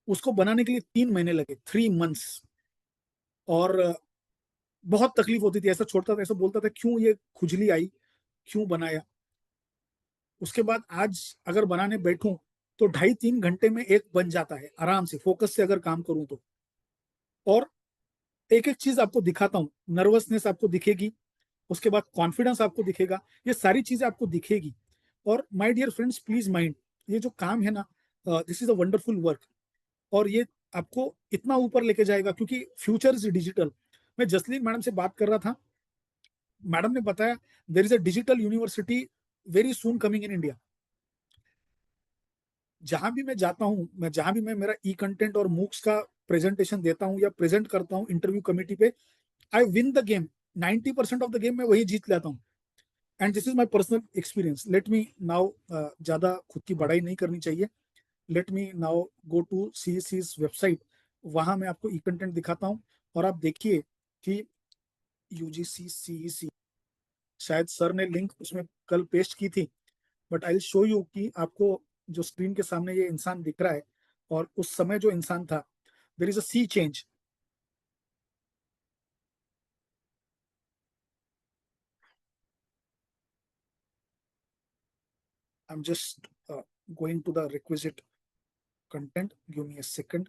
उसको बनाने के लिए 3 महीने लगे, 3 मंथ्स. और बहुत तकलीफ होती थी. ऐसा छोड़ता था, ऐसा बोलता था क्यों ये खुजली आई, क्यों बनाया. उसके बाद आज अगर बनाने बैठूं तो 2.5-3 घंटे में एक बन जाता है आराम से, फोकस से अगर काम करूं तो. और एक एक चीज आपको दिखाता हूं. नर्वसनेस आपको दिखेगी, उसके बाद कॉन्फिडेंस आपको दिखेगा, ये सारी चीजें आपको दिखेगी. और my dear friends, please mind, ये जो काम है ना, this is a wonderful work. और ये आपको इतना ऊपर लेके जाएगा, क्योंकि फ्यूचर इज डिजिटल. मैं जसलीन मैडम से बात कर रहा था, मैडम ने बताया there is a digital university very soon coming in India. जहां भी मैं जाता हूं, जहां भी मैं मेरा ई कंटेंट और मूक्स का प्रेजेंटेशन देता हूं या प्रेजेंट करता हूं इंटरव्यू कमेटी पे, I win the game. 90% of the game मैं वही जीत लेता हूं. And this is my personal experience. Let me now, ज्यादा खुद की बड़ाई नहीं करनी चाहिए, let me now go to CEC website. वहां मैं आपको ई कंटेंट दिखाता हूं, और आप देखिए कि यूजीसी सीईसी, शायद सर ने लिंक उसमें कल पेस्ट की थी, but I will show you कि आपको जो स्क्रीन के सामने ये इंसान दिख रहा है, और उस समय जो इंसान था, there is a sea change. I'm just going to the requisite content. Give me a second.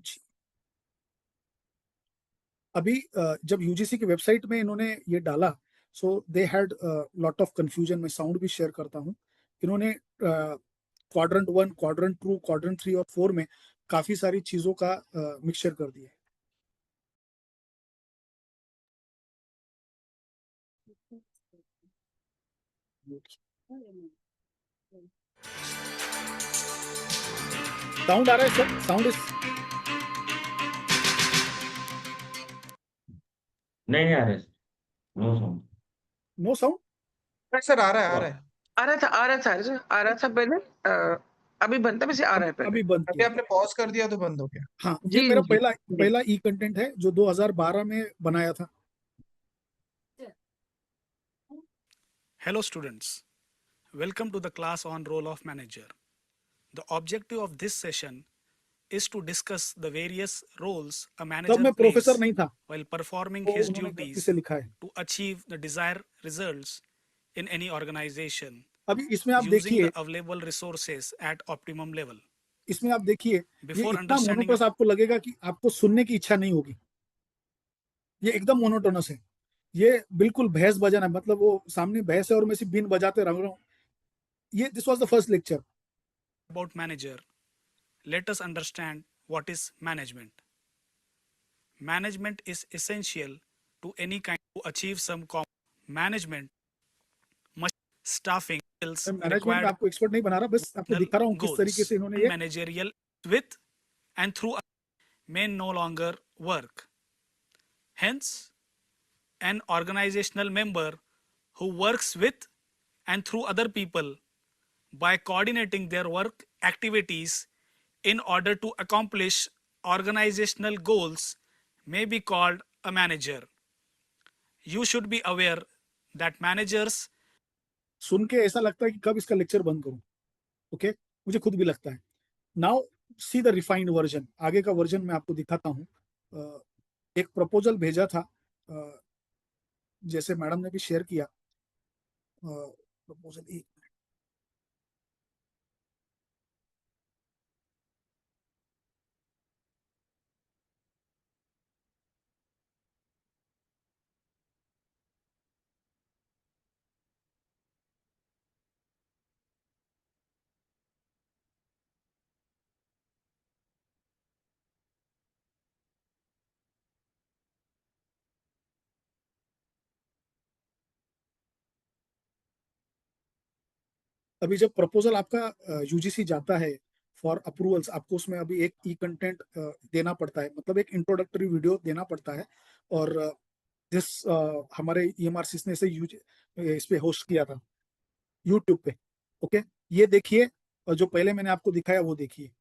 जी. अभी जब यूजीसी की वेबसाइट में इन्होंने ये डाला, so they had lot of confusion. मैं साउंड भी शेयर करता हूँ. इन्होंने क्वाड्रेंट 1, क्वाड्रेंट 2, क्वाड्रेंट 3 और 4 में काफी सारी चीजों का मिक्सचर कर दिया है. साउंड आ रहा है सर? साउंड इज नहीं आ रहा है. No sound. No sound. Sir आ रहा है, आ रहा है. आ रहा था पहले. अभी बनता वैसे आ रहा है अभी पहले. बंद अभी किया. आपने पॉज कर दिया तो बंद हो गया. हाँ, ये जी मेरा जी जी. पहला ई कंटेंट है जो 2012 में बनाया था. Hello students, welcome to the class on role of manager. The objective of this session is to discuss the various roles a तब manager मैं plays प्रोफेसर नहीं था, while performing तो his उन्होंने गलती duties से लिखा है. to achieve the desired results in any organization अभी इसमें आप using देखिए, the available resources at optimum level. इसमें आप देखिए, ये Before इतना understanding मोनोटोनस आपको लगेगा कि आपको सुनने की इच्छा नहीं होगी. ये एकदम मोनोटोनस है. ये बिल्कुल भैंस बजाना, मतलब वो सामने भैंस है और मैं सिर्फ बीन बजाते रह रहा हूँ. ये this was the first lecture. About manager, let us understand what is management. Management is essential to any kind to achieve some management must staffing skills management required आपको एक्सपर्ट नहीं बना रहा, बस आपको दिखा रहा हूँ किस तरीके goals से इन्होंने and ये managerial with and through may no longer work. Hence, an organizational member who works with and through other people by coordinating their work activities in order to accomplish organizational goals may be called a manager. You should be aware that managers सुन के ऐसा लगता है कि कब इसका lecture बंद करूं. Okay, मुझे खुद भी लगता है. Now see the refined version. आगे का वर्जन मैं आपको दिखाता हूं. एक प्रपोजल भेजा था, जैसे मैडम ने भी शेयर किया. प्रपोजल अभी जब प्रपोजल आपका यूजीसी जाता है फॉर अप्रूवल्स, आपको उसमें अभी एक ई कंटेंट देना पड़ता है, मतलब एक इंट्रोडक्टरी वीडियो देना पड़ता है. और जिस हमारे ईएमआरसी ने इस पे होस्ट किया था यूट्यूब पे. ओके, ये देखिए, और जो पहले मैंने आपको दिखाया वो देखिए.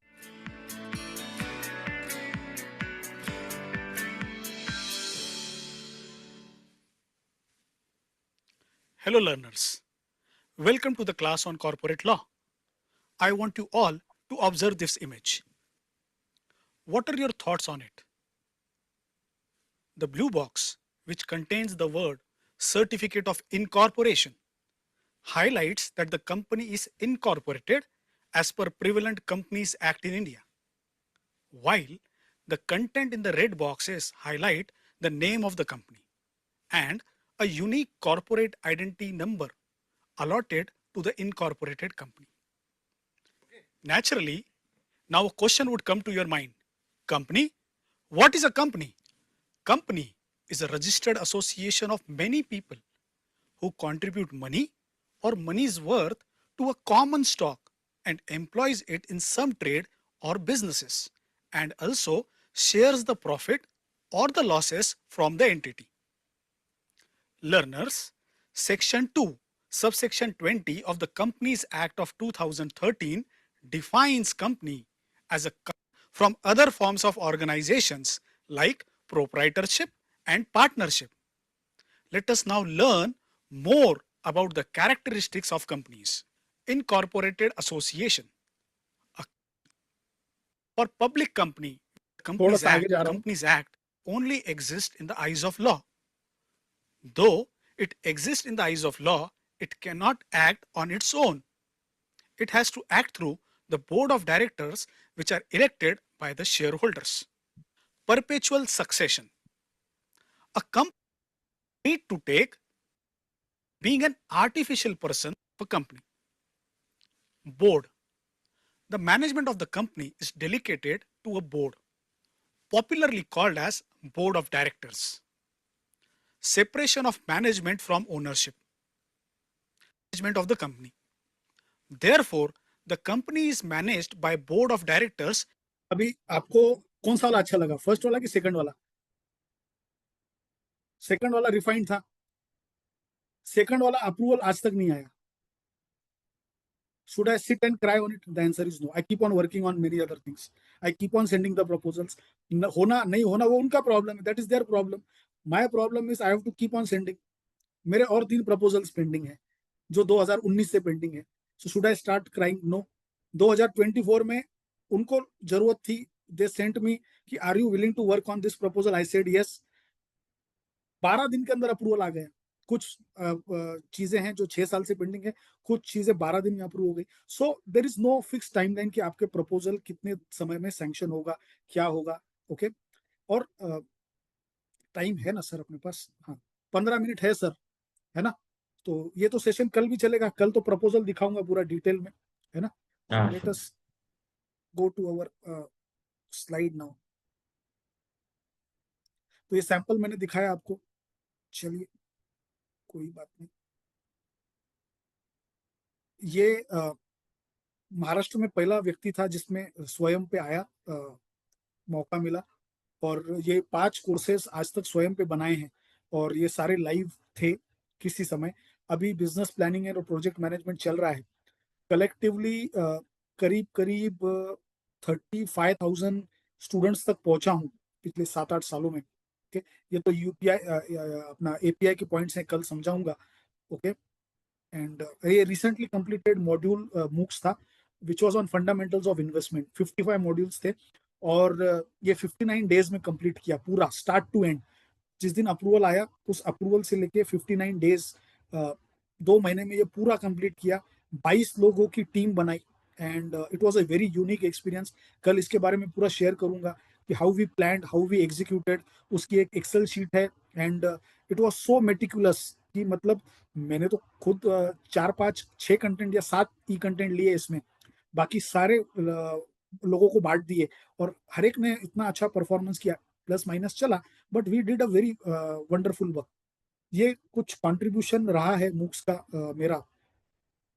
Hello learners, welcome to the class on corporate law. I want you all to observe this image. What are your thoughts on it? The blue box, which contains the word certificate of incorporation, highlights that the company is incorporated as per Prevalent Companies Act in India, while the content in the red boxes highlight the name of the company and a unique corporate identity number allotted to the incorporated company. Naturally, now a question would come to your mind. Company? What is a company? Company is a registered association of many people who contribute money or money's worth to a common stock and employs it in some trade or businesses, and also shares the profit or the losses from the entity. Learners, Section 2, Subsection 20 of the Companies Act of 2013 defines company as a from other forms of organizations like proprietorship and partnership. Let us now learn more about the characteristics of companies. Incorporated association. For public company, Companies Act only exists in the eyes of law. Though it exists in the eyes of law, it cannot act on its own. It has to act through the board of directors, which are elected by the shareholders. Perpetual succession. A company need to take being an artificial person of a company. Board. The management of the company is delegated to a board, popularly called as board of directors. Separation of management from ownership. Management of the company. Therefore, the company is managed by board of directors. अभी आपको कौन सा वाला अच्छा लगा, first वाला कि second वाला? सेकंड वाला रिफाइंड था. सेकंड वाला अप्रूवल आज तक नहीं आया. Should I sit and cry on it? The answer is no. I keep on working on many other things. I keep on sending the proposals. होना नहीं होना वो उनका प्रॉब्लम है. That is their problem. My problem is I have to keep on sending. मेरे और 3 proposals pending है जो 2019 से पेंडिंग है. So should I start crying? No. 2024 में उनको जरूरत थी. They sent me कि are you willing to work on this proposal? I said yes. 12 दिन के अंदर अप्रूवल आ गया. कुछ चीजें हैं जो 6 साल से पेंडिंग है, कुछ चीजें 12 दिन में अप्रूव हो गई. So there is no fix timeline कि आपके प्रपोजल कितने समय में सैंक्शन होगा, क्या होगा. ओके, और टाइम है ना सर अपने पास? हाँ, 15 मिनट है सर, है ना? तो ये तो सेशन कल भी चलेगा, कल तो प्रपोजल दिखाऊंगा पूरा डिटेल में, है ना? हाँ let sir. Us go to our slide now. तो ये सैंपल मैंने दिखाया आपको, चलिए कोई बात नहीं। ये महाराष्ट्र में पहला व्यक्ति था जिसमें स्वयं पे आया, मौका मिला, और ये 5 कोर्सेज आज तक स्वयं पे बनाए हैं, और ये सारे लाइव थे किसी समय। अभी बिजनेस प्लानिंग और प्रोजेक्ट मैनेजमेंट चल रहा है। कलेक्टिवली करीब करीब 35,000 स्टूडेंट्स तक पहुंचा हूं पिछले 7-8 सालों में। ओके, ये तो यूपीआई अपना एपीआई के पॉइंट्स हैं, कल समझाऊंगा। ओके, एंड ये रिसेंटली कंप्लीटेड मॉड्यूल मूक्स था which was on fundamentals of investment. 55 modules थे, और ये 59 डेज में कंप्लीट किया पूरा स्टार्ट टू एंड। जिस दिन अप्रूवल आया उस अप्रूवल से लेके 59 डेज, 2 महीने में ये पूरा कंप्लीट किया। 22 लोगों की टीम बनाई, and it was a very unique experience. कल इसके बारे में पूरा शेयर करूंगा कि how we planned, how we executed. उसकी एक एक्सेल शीट है, and it was so meticulous कि मतलब मैंने तो खुद 4-5-6 कंटेंट या 7 ई कंटेंट लिए इसमें, बाकी सारे लोगों को बांट दिए, और हर एक ने इतना अच्छा परफॉर्मेंस किया, प्लस माइनस चला, but we did a very wonderful work. ये कुछ कंट्रीब्यूशन रहा है मूक्स का मेरा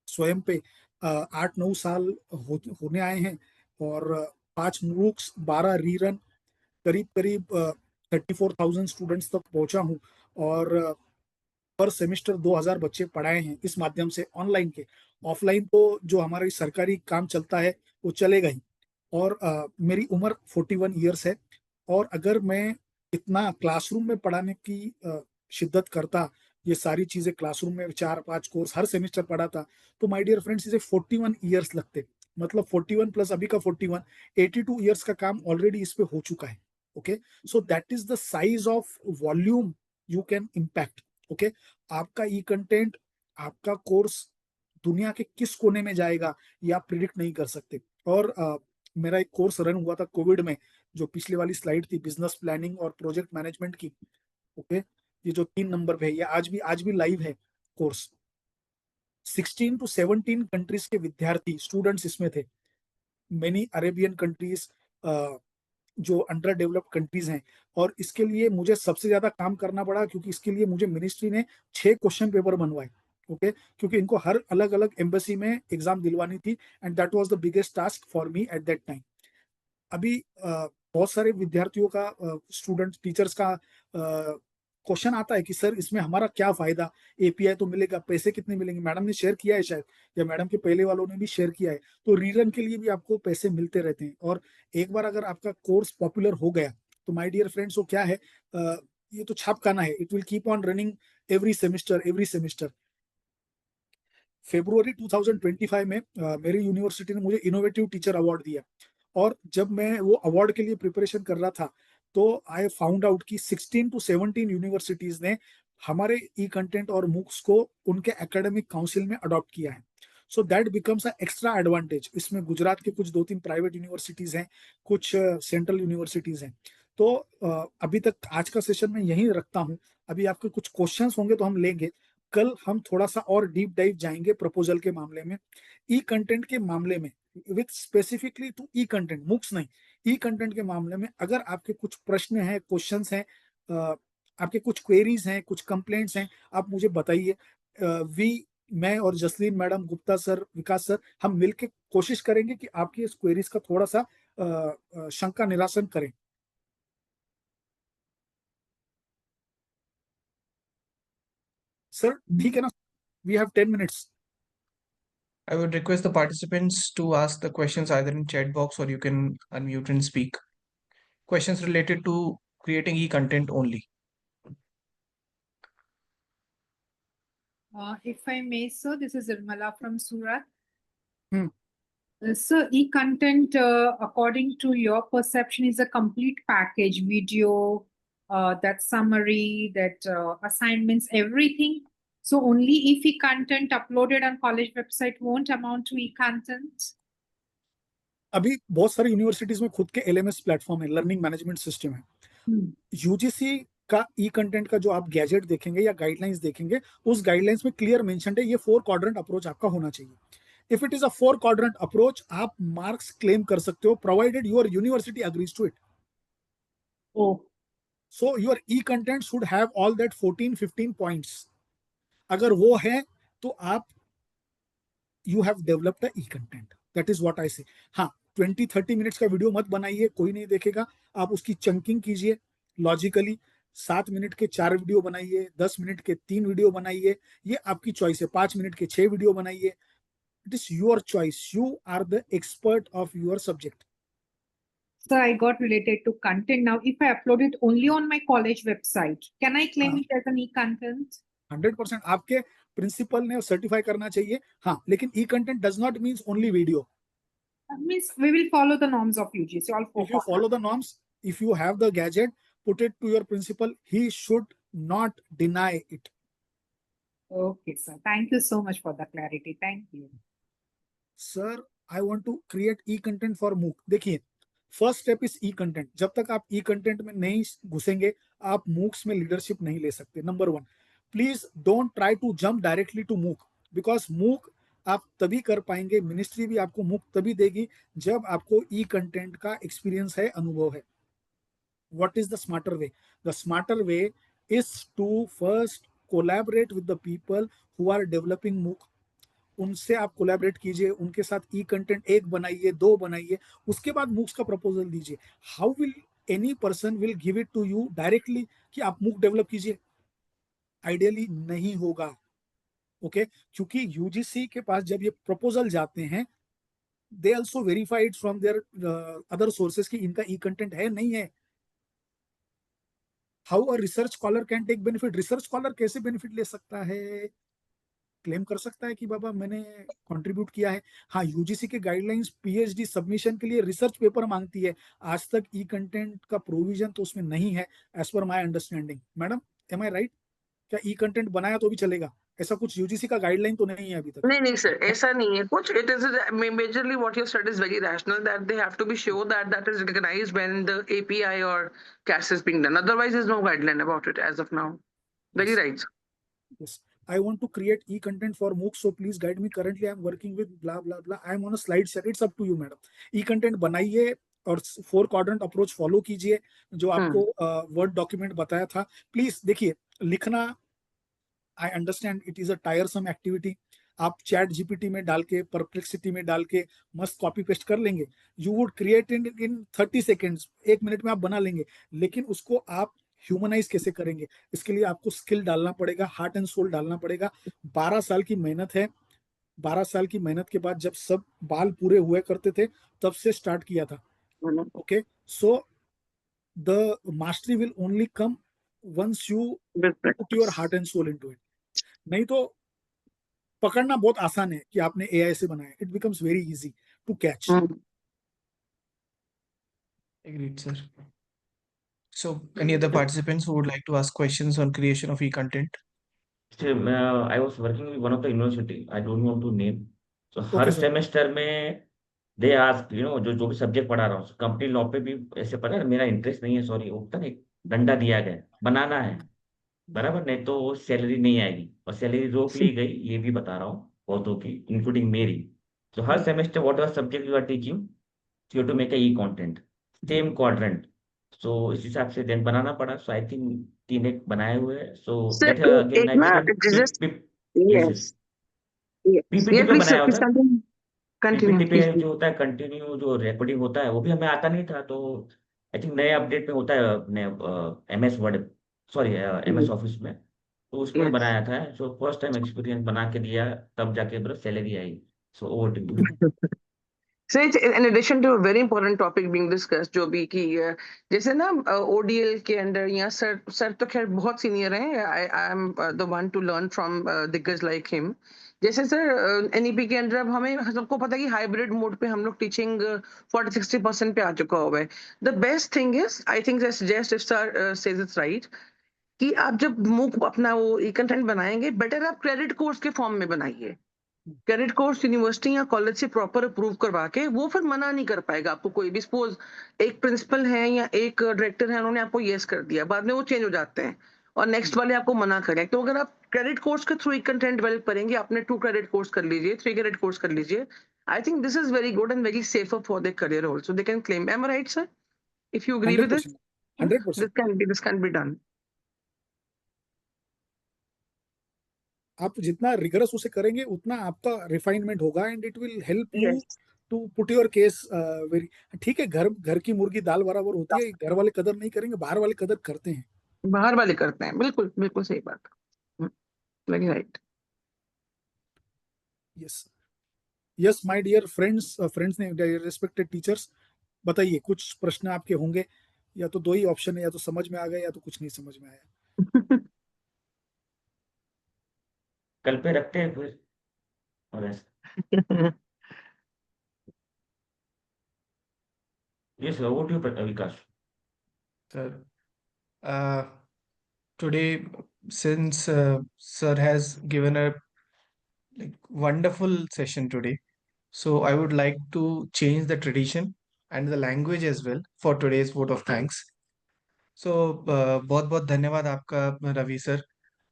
स्वयं पे। 8-9 साल होने आए हैं, और 5 मूक्स, 12 रीरन, करीब करीब 34,000 स्टूडेंट्स तक पहुंचा हूं, और पर सेमेस्टर 2000 बच्चे पढ़ाए हैं इस माध्यम से, ऑनलाइन के। ऑफलाइन तो जो हमारा सरकारी काम चलता है वो चलेगा ही। और मेरी उम्र 41 ईयर्स है, और अगर मैं इतना क्लासरूम में पढ़ाने की शिद्दत करता, ये सारी चीजें क्लासरूम में 4-5 कोर्स हर सेमेस्टर पढ़ाता, तो माय डियर फ्रेंड्स इसे 41 ईयर्स लगते। मतलब 41 प्लस अभी का 41, 82 ईयर्स का काम ऑलरेडी इस पे हो चुका है। Okay, so that is the size of volume you can impact. Okay, आपका ई कंटेंट, आपका कोर्स दुनिया के किस कोने में जाएगा ये आप प्रिडिक्ट नहीं कर सकते। और मेरा एक कोर्स रन हुआ था कोविड में, जो पिछले वाली स्लाइड थी, बिजनेस प्लानिंग और प्रोजेक्ट मैनेजमेंट की। ओके, ये जो 3 नंबर पे है, ये आज भी लाइव है कोर्स। 16 to 17 कंट्रीज के विद्यार्थी स्टूडेंट्स इसमें थे। मेनी अरेबियन कंट्रीज, जो अंडर डेवलप्ड कंट्रीज हैं। और इसके लिए मुझे सबसे ज्यादा काम करना पड़ा, क्योंकि इसके लिए मुझे मिनिस्ट्री ने 6 क्वेश्चन पेपर बनवाए। ओके, क्योंकि इनको हर अलग अलग एम्बेसी में एग्जाम दिलवानी थी, and that was the biggest task for me at that time. अभी बहुत सारे विद्यार्थियों का, स्टूडेंट टीचर्स का क्वेश्चन आता है कि सर इसमें हमारा क्या फायदा, एपीआई तो मिलेगा, पैसे कितने मिलेंगे। मैडम ने शेयर किया है शायद, या मैडम के पहले वालों ने भी शेयर किया है, तो रीरन के लिए भी आपको पैसे मिलते रहते हैं। और एक बार अगर आपका कोर्स पॉपुलर हो गया तो माय डियर फ्रेंड्स वो क्या है, ये तो छाप खाना है, it will keep on running every semester. February 2025 में मेरी यूनिवर्सिटी ने मुझे इनोवेटिव टीचर अवार्ड दिया, और जब मैं वो अवार्ड के लिए प्रिपरेशन कर रहा था तो आई फाउंड आउट कि 16 to 17 यूनिवर्सिटीज ने हमारे ई कंटेंट और मूक्स को उनके एकेडमिक काउंसिल में अडॉप्ट किया है। So that becomes a extra advantage. इसमें गुजरात के कुछ 2-3 प्राइवेट यूनिवर्सिटीज हैं, कुछ सेंट्रल यूनिवर्सिटीज हैं। तो अभी तक आज का सेशन में यही रखता हूँ। अभी आपके कुछ क्वेश्चंस होंगे तो हम लेंगे। कल हम थोड़ा सा और डीप डाइव जाएंगे प्रपोजल के मामले में, ई कंटेंट के मामले में, with specifically to e content, MOOCs नहीं, ई कंटेंट के मामले में। अगर आपके कुछ प्रश्न हैं, क्वेश्चंस हैं, आपके कुछ क्वेरीज हैं, कुछ कंप्लेंट्स हैं, आप मुझे बताइए। मैं और जसलीन मैडम, गुप्ता सर, विकास सर, हम मिलकर कोशिश करेंगे कि आपकी इस क्वेरीज का थोड़ा सा शंका निरासन करें। सर ठीक है ना? We have 10 minutes. I would request the participants to ask the questions either in chat box or you can unmute and speak. Questions related to creating e-content only. If I may, sir, this is Irmala from Surat. Hmm. Sir, e-content, according to your perception, is a complete package: video, that summary, that assignments, everything. So only if e-content uploaded on college website won't amount to e-content? अभी बहुत सारी universities में खुद के LMS platform है, learning management system है। UGC का ई content का जो आप गैजेट देखेंगे या गाइडलाइंस देखेंगे, उस गाइडलाइंस में क्लियर मेंशन है ये 4 क्वाड्रेंट अप्रोच आपका होना चाहिए. If it is a 4 quadrant approach, आप मार्क्स क्लेम कर सकते हो provided your university agrees to it. So your e-content should have all that 14-15 points. अगर वो है तो आप you have developed a e-content. That is what I say. हाँ, 20-30 मिनट्स का वीडियो मत बनाइए, कोई नहीं देखेगा. आप उसकी चंकिंग कीजिए लॉजिकली. 7 मिनट के 4 वीडियो बनाइए, 10 मिनट के 3 वीडियो बनाइए, ये आपकी चॉइस है. 5 मिनट के 6 वीडियो बनाइए. It is your choice. You are the expert of your subject. So I got related to content. Now, if I upload it only on my college website, can I claim it as an e-content? 100% आपके principal ने certify करना चाहिए. हाँ, लेकिन e content does not means only video. That means we will follow the norms of UGC. All If you follow the norms, if you have the gadget, put it to your principal. He should not deny it. Okay, sir. Thank you so much for the clarity. Thank you. Sir, I want to create e-content for MOOC. देखिए, first step is e content. जब तक आप e content में नहीं घुसेंगे, आप MOOCs में leadership नहीं ले सकते. Number 1, please don't try to jump directly to MOOC, because MOOC आप तभी कर पाएंगे, मिनिस्ट्री भी आपको मूक तभी देगी जब आपको ई कंटेंट का एक्सपीरियंस है, अनुभव है. What is the smarter way? The smarter way is to first collaborate with the people who are developing MOOC. उनसे आप कोलैबोरेट कीजिए, उनके साथ ई कंटेंट 1 बनाइए, 2 बनाइए, उसके बाद मूक्स का प्रपोजल दीजिए. How will any person will give it to you directly कि आप मूक डेवलप कीजिए? आइडियली नहीं होगा. ओके, क्योंकि यूजीसी के पास जब ये प्रपोजल जाते हैं, they also verified from their other sources कि इनका ई कंटेंट है नहीं है. How a research scholar can take benefit? Research scholar कैसे बेनिफिट ले सकता है? क्लेम कर सकता है कि बाबा मैंने कंट्रीब्यूट किया है. हाँ, यूजीसी के गाइडलाइंस पीएचडी सबमिशन के लिए रिसर्च पेपर मांगती है. आज तक ई कंटेंट का प्रोविजन तो उसमें नहीं है, as per my understanding. Madam, am I right? क्या ई कंटेंट बनाया तो भी चलेगा? ऐसा कुछ यूजीसी का गाइडलाइन तो नहीं है अभी तक. नहीं सर, ऐसा नहीं है कुछ. It is majorly what you said is very rational, that they have to be sure that that is recognised when the API और CAS is being done. Otherwise there is no guideline about it as of now. Very right. Yes. I want to create e-content for MOOC, so please guide me. Currently, I'm working with blah blah blah. I'm on a slide set. It's up to you, madam. E-content बनाइए और 4 quadrant approach follow कीजिए, जो आपको Word document बताया था. Please देखिए, लिखना, I understand it is a tiresome activity. आप चैट जीपीटी में डाल के, परप्लेक्सिटी में डाल के मस्त कॉपी पेस्ट कर लेंगे. You would create in 30 seconds, 1 minute में आप बना लेंगे. लेकिन उसको आप ह्यूमनाइज कैसे करेंगे? इसके लिए आपको स्किल डालना पड़ेगा, हार्ट एंड सोल डालना पड़ेगा. 12 साल की मेहनत है. 12 साल की मेहनत के बाद जब सब बाल पूरे हुए करते थे, तब से स्टार्ट किया था. Okay, so the mastery will only come once you put your heart and soul into it. नहीं तो पकड़ना बहुत आसान है कि आपने एआई से बनाया. It becomes very easy to catch. Agreed, sir. So, any other participants who would like to ask questions on creation of e-content? I was working with one of the university. I don't want to name. So Okay, her sir. Semester में they ask, जो भी subject पढ़ा रहा हूँ, company law पे भी ऐसे पढ़ा है, मेरा इंटरेस्ट नहीं है, सॉरी, होता है, डंडा दिया गया, बनाना है, बराबर, नहीं तो सैलरी नहीं आएगी, और सैलरी रोक ली गई, ये भी बता रहा हूँ बहुतों की, इंक्लूडिंग मेरी. तो हर semester whatever subject you are teaching, you to make a e content, same quadrant. So इस हिसाब से देन बनाना पड़ा. सो आई थिंक 3 एक बनाए हुए हैं. So that again I PPT पे बनाया होता है. पीपीटी पे जो होता है कंटिन्यू जो रिकॉर्डिंग होता है, वो भी हमें आता नहीं था. तो आई थिंक नए अपडेट में होता है अपने MS word, sorry MS office में, तो उसमें बनाया था. सो फर्स्ट टाइम एक्सपीरियंस बना के दिया, तब जाके बस सैलरी आई. So over to you. So it's in addition to a very important topic being discussed, जो भी कि जैसे ना ODL के अंदर, या सर तो खैर बहुत सीनियर हैं. I am the one to learn from दिग्गज like him. जैसे सर NEP के अंदर अब हमें सबको पता है कि हाइब्रिड मोड पे हम लोग टीचिंग 40-60% पे आ चुका हुआ है. The best thing is, I think just if sir says it's right, कि आप जब मूक अपना वो ई कंटेंट बनाएंगे, बेटर आप क्रेडिट कोर्स के फॉर्म में बनाइए. क्रेडिट कोर्स यूनिवर्सिटी या कॉलेज से प्रॉपर अप्रूव करवा के वो फिर मना नहीं कर पाएगा आपको कोई भी। सपोज एक प्रिंसिपल है या एक डायरेक्टर है, उन्होंने आपको यस कर दिया, बाद में वो चेंज हो जाते हैं और नेक्स्ट वाले आपको मना करें, तो अगर आप क्रेडिट कोर्स के थ्रू एक कंटेंट डेवलप करेंगे, आपने 2 क्रेडिट कोर्स कर लीजिए, 3 क्रेडिट कोर्स कर लीजिए, I think this is very good and very safer for their career also, they can claim. Am I right sir? If you agree with this, 100%। This can be done. आप जितना rigorous उसे करेंगे उतना आपका refinement होगा and it will help you Yes. To put your case very. ठीक है, घर की मुर्गी दाल बराबर होती है, घर वाले कदर नहीं करेंगे, बाहर वाले कदर करते हैं। बाहर वाले करते हैं, बिल्कुल बिल्कुल सही बात, very right. Yes yes my dear friends, friends ने रिस्पेक्टेड टीचर्स, बताइए कुछ प्रश्न आपके होंगे, या तो 2 ही ऑप्शन है, या तो समझ में आ गया या तो कुछ नहीं समझ में आया। कल पे रखते हैं फिर और ऐसा। Yes, over to you, Vikas. Sir, today, since sir has given a wonderful session today, so I would like to change the tradition and the language as well for today's vote of thanks. So बहुत बहुत धन्यवाद आपका Ravi sir,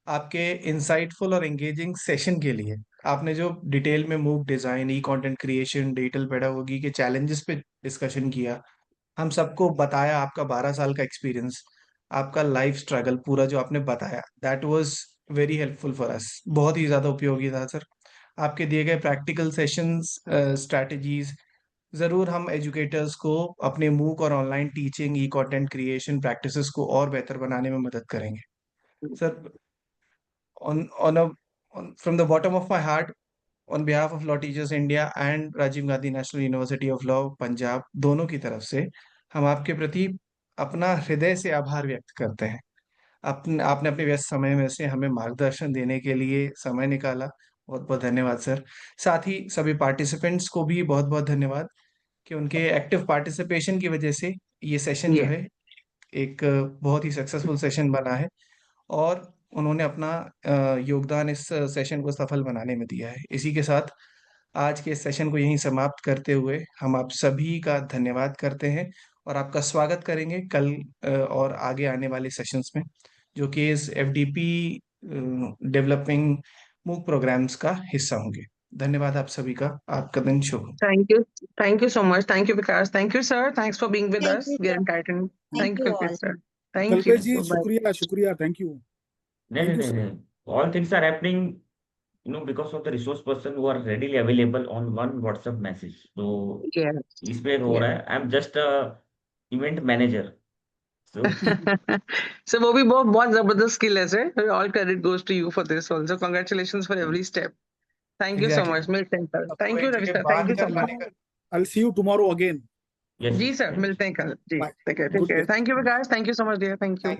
आपके insightful और engaging session के लिए। आपने जो डिटेल में मूक डिजाइन, ई कंटेंट क्रिएशन, डिजिटल पेडागोगी के चैलेंजेस पे डिस्कशन किया, हम सबको बताया आपका 12 साल का एक्सपीरियंस, आपका लाइफ स्ट्रगल पूरा जो आपने बताया, that was very helpful for us, बहुत ही ज़्यादा उपयोगी था सर। आपके दिए गए प्रैक्टिकल सेशंस, स्ट्रैटेजीज ज़रूर हम एजुकेटर्स को अपने मूक और ऑनलाइन टीचिंग, ई कंटेंट क्रिएशन प्रैक्टिसेस को और बेहतर बनाने में मदद करेंगे sir. From the bottom of my heart, on behalf of Law Teachers India and Rajiv Gandhi National University of Law Punjab, दोनों की तरफ से हम आपके प्रति अपना हृदय से आभार व्यक्त करते हैं। आपने अपने व्यस्त समय में से हमें मार्गदर्शन देने के लिए समय निकाला, बहुत बहुत धन्यवाद सर। साथ ही सभी पार्टिसिपेंट्स को भी बहुत बहुत धन्यवाद कि उनके एक्टिव पार्टिसिपेशन की वजह से ये सेशन जो है एक बहुत ही सक्सेसफुल सेशन बना है और उन्होंने अपना योगदान इस सेशन को सफल बनाने में दिया है। इसी के साथ आज के सेशन को यहीं समाप्त करते हुए हम आप सभी का धन्यवाद करते हैं और आपका स्वागत करेंगे कल और आगे आने वाले सेशंस में, जो कि इस FDP डेवलपिंग मूक प्रोग्राम्स का हिस्सा होंगे। धन्यवाद आप सभी का, आपका दिन शुभ हो। Thank you so much, thank you Vikas, thank you sir, thanks for being with Thank us, you, we are sir. entitled, Thank you all. sir, thank you, Kalpesh ji, bye-bye. शुक्रिया, thank you. No. All things are happening, because of the resource person who are readily available on one WhatsApp message. So Yes. इसमें हो रहा है, I'm just a event manager. So So वो भी बहुत जबरदस्त skill है sir, all credit goes to you for this also, congratulations for every step, thank you so much, मिलते हैं कल, thank you Ravi sir, thank you so much, I'll see you tomorrow again. yes, जी sir, मिलते हैं कल जी, Bye. take care, Good day. thank you Vikas, thank you so much dear, thank you,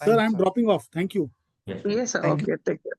Sir, I'm dropping off. Thank you. yes, yes sir, Thank you. okay, take care.